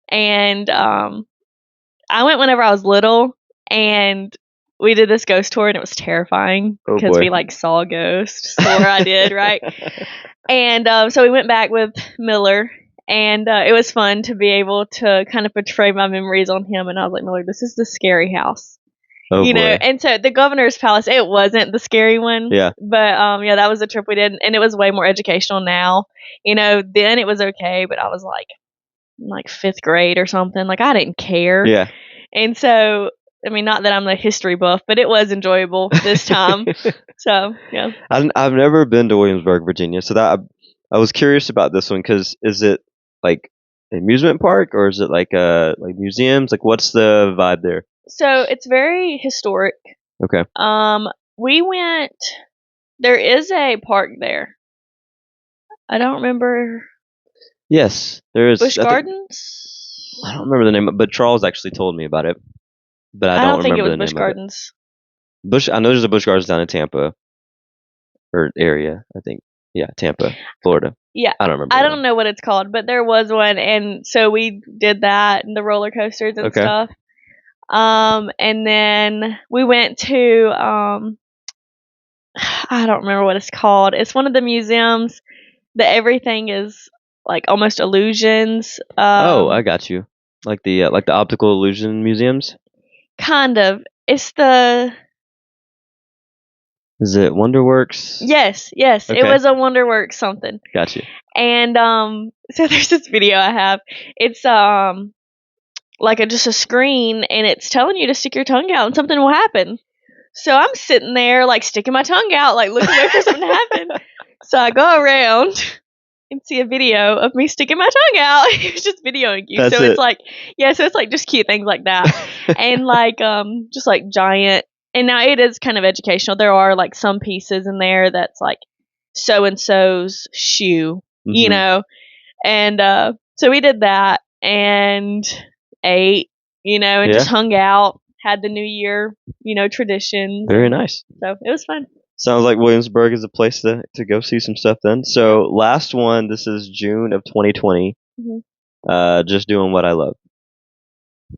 And I went whenever I was little. And we did this ghost tour, and it was terrifying because we like saw a ghost. Swore I did, right? And so we went back with Miller, and it was fun to be able to kind of portray my memories on him. And I was like, Miller, this is the scary house. Oh, boy. And so the Governor's Palace, it wasn't the scary one. Yeah. But that was the trip we did, and it was way more educational now. Then it was okay, but I was like fifth grade or something. Like I didn't care. Yeah. And so, I mean, not that I'm a history buff, but it was enjoyable this time. So, yeah. I've never been to Williamsburg, Virginia, so that I was curious about this one because is it like an amusement park or is it like museums? Like, what's the vibe there? So it's very historic. Okay. We went. There is a park there. I don't remember. Yes, there is. Busch Gardens. I don't remember the name, but Charles actually told me about it. But I don't think it remember was the Busch name Gardens. Of it. I know there's a Busch Gardens down in Tampa, or area. I think, yeah, Tampa, Florida. Yeah, I don't remember. I don't know what it's called, but there was one, and so we did that and the roller coasters and stuff. And then we went to I don't remember what it's called. It's one of the museums that everything is like almost illusions. I got you. Like the optical illusion museums. Kind of. It's the. Is it Wonderworks? Yes. Okay. It was a Wonderworks something. Got you. And so there's this video I have. It's like just a screen, and it's telling you to stick your tongue out, and something will happen. So I'm sitting there, like sticking my tongue out, like looking wait for something to happen. So I go around and see a video of me sticking my tongue out. It's just videoing you. That's so it. it's like, so it's like just cute things like that. And like just like giant, and now it is kind of educational. There are like some pieces in there that's like so and so's shoe, and So we did that and ate, and just hung out, had the New Year, traditions. Very nice. So it was fun. Sounds like Williamsburg is a place to go see some stuff then. So last one, this is June of 2020. Just doing what I love.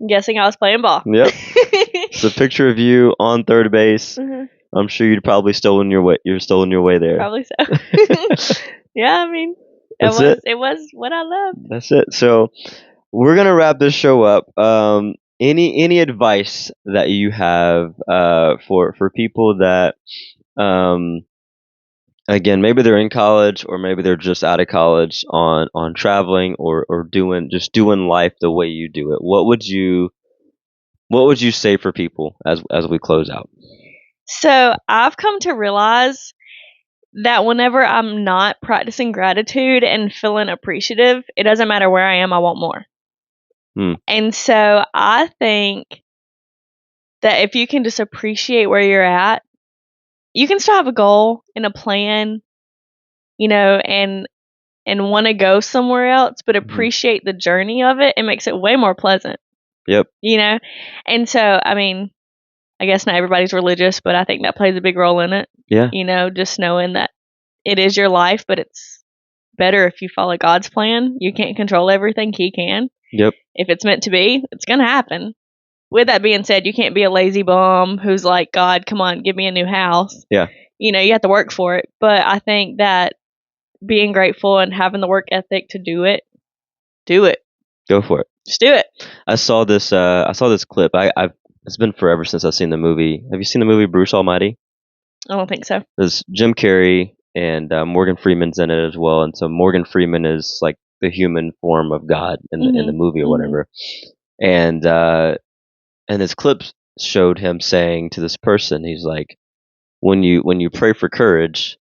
I'm guessing I was playing ball. Yep. It's a picture of you on third base. I'm sure you'd probably stolen your way. You're stolen your way there. Probably so. Yeah, I mean, it was what I loved. That's it. So we're gonna wrap this show up. Any advice that you have for people that again, maybe they're in college or maybe they're just out of college on traveling or doing life the way you do it. What would you say for people as we close out? So I've come to realize that whenever I'm not practicing gratitude and feeling appreciative, it doesn't matter where I am, I want more. And so I think that if you can just appreciate where you're at, you can still have a goal and a plan, and want to go somewhere else, but appreciate the journey of it. It makes it way more pleasant. Yep. And so, I mean, I guess not everybody's religious, but I think that plays a big role in it. Yeah. Just knowing that it is your life, but it's better if you follow God's plan. You can't control everything. He can. Yep. If it's meant to be, it's going to happen. With that being said, you can't be a lazy bum who's like, God, come on, give me a new house. Yeah. You have to work for it. But I think that being grateful and having the work ethic to do it. Go for it. Just do it. I saw this clip. It's been forever since I've seen the movie. Have you seen the movie Bruce Almighty? I don't think so. There's Jim Carrey and Morgan Freeman's in it as well. And so Morgan Freeman is like the human form of God in the movie or whatever. And this clip showed him saying to this person, he's like, when you pray for courage,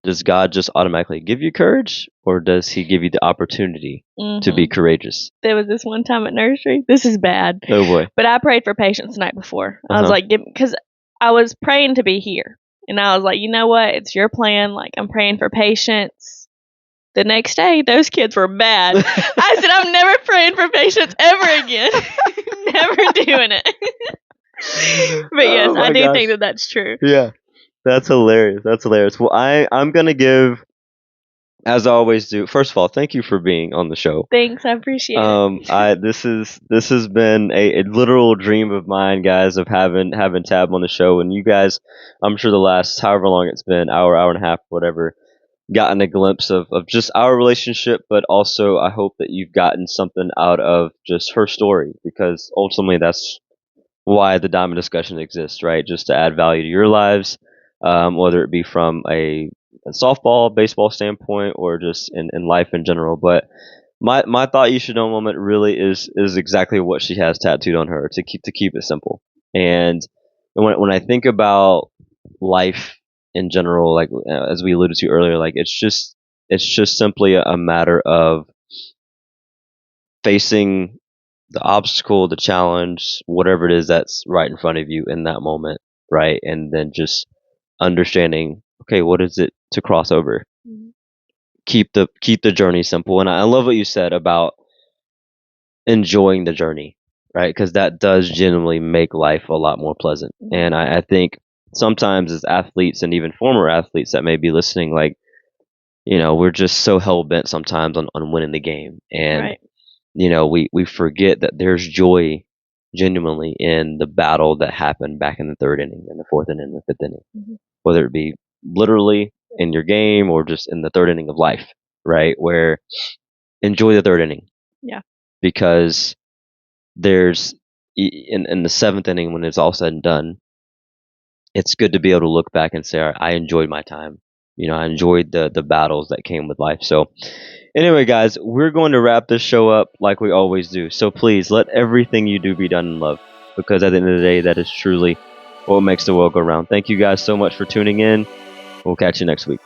does God just automatically give you courage, or does He give you the opportunity to be courageous? There was this one time at nursery. This is bad. Oh boy! But I prayed for patience the night before. I was like, because I was praying to be here, and I was like, you know what? It's your plan. Like, I'm praying for patience. The next day, those kids were bad. I said, I'm never praying for patience ever again. Never doing it. But yes, I do think that that's true. Yeah. That's hilarious. Well, I'm going to give, as I always do, first of all, thank you for being on the show. Thanks, I appreciate it. This has been a literal dream of mine, guys, of having Tab on the show. And you guys, I'm sure the last however long it's been, hour and a half, whatever, gotten a glimpse of just our relationship, but also I hope that you've gotten something out of just her story, because ultimately that's why the Diamond Discussion exists, right? Just to add value to your lives. Whether it be from a softball, baseball standpoint, or just in life in general. But my thought you should know moment really is exactly what she has tattooed on her, to keep it simple. And when I think about life in general, like as we alluded to earlier, like it's just simply a matter of facing the obstacle, the challenge, whatever it is that's right in front of you in that moment, right? And then just understanding, okay, what is it to cross over? Keep the journey simple. And I love what you said about enjoying the journey, right? Because that does genuinely make life a lot more pleasant. And I think sometimes as athletes and even former athletes that may be listening, like, we're just so hell bent sometimes on winning the game. And, we forget that there's joy genuinely in the battle that happened back in the third inning and the fourth inning and the fifth inning, whether it be literally in your game or just in the third inning of life, right? Where enjoy the third inning. Yeah. Because there's in the seventh inning, when it's all said and done, it's good to be able to look back and say, all right, I enjoyed my time. I enjoyed the battles that came with life. So anyway, guys, we're going to wrap this show up like we always do. So please let everything you do be done in love, because at the end of the day, that is truly what makes the world go round. Thank you guys so much for tuning in. We'll catch you next week.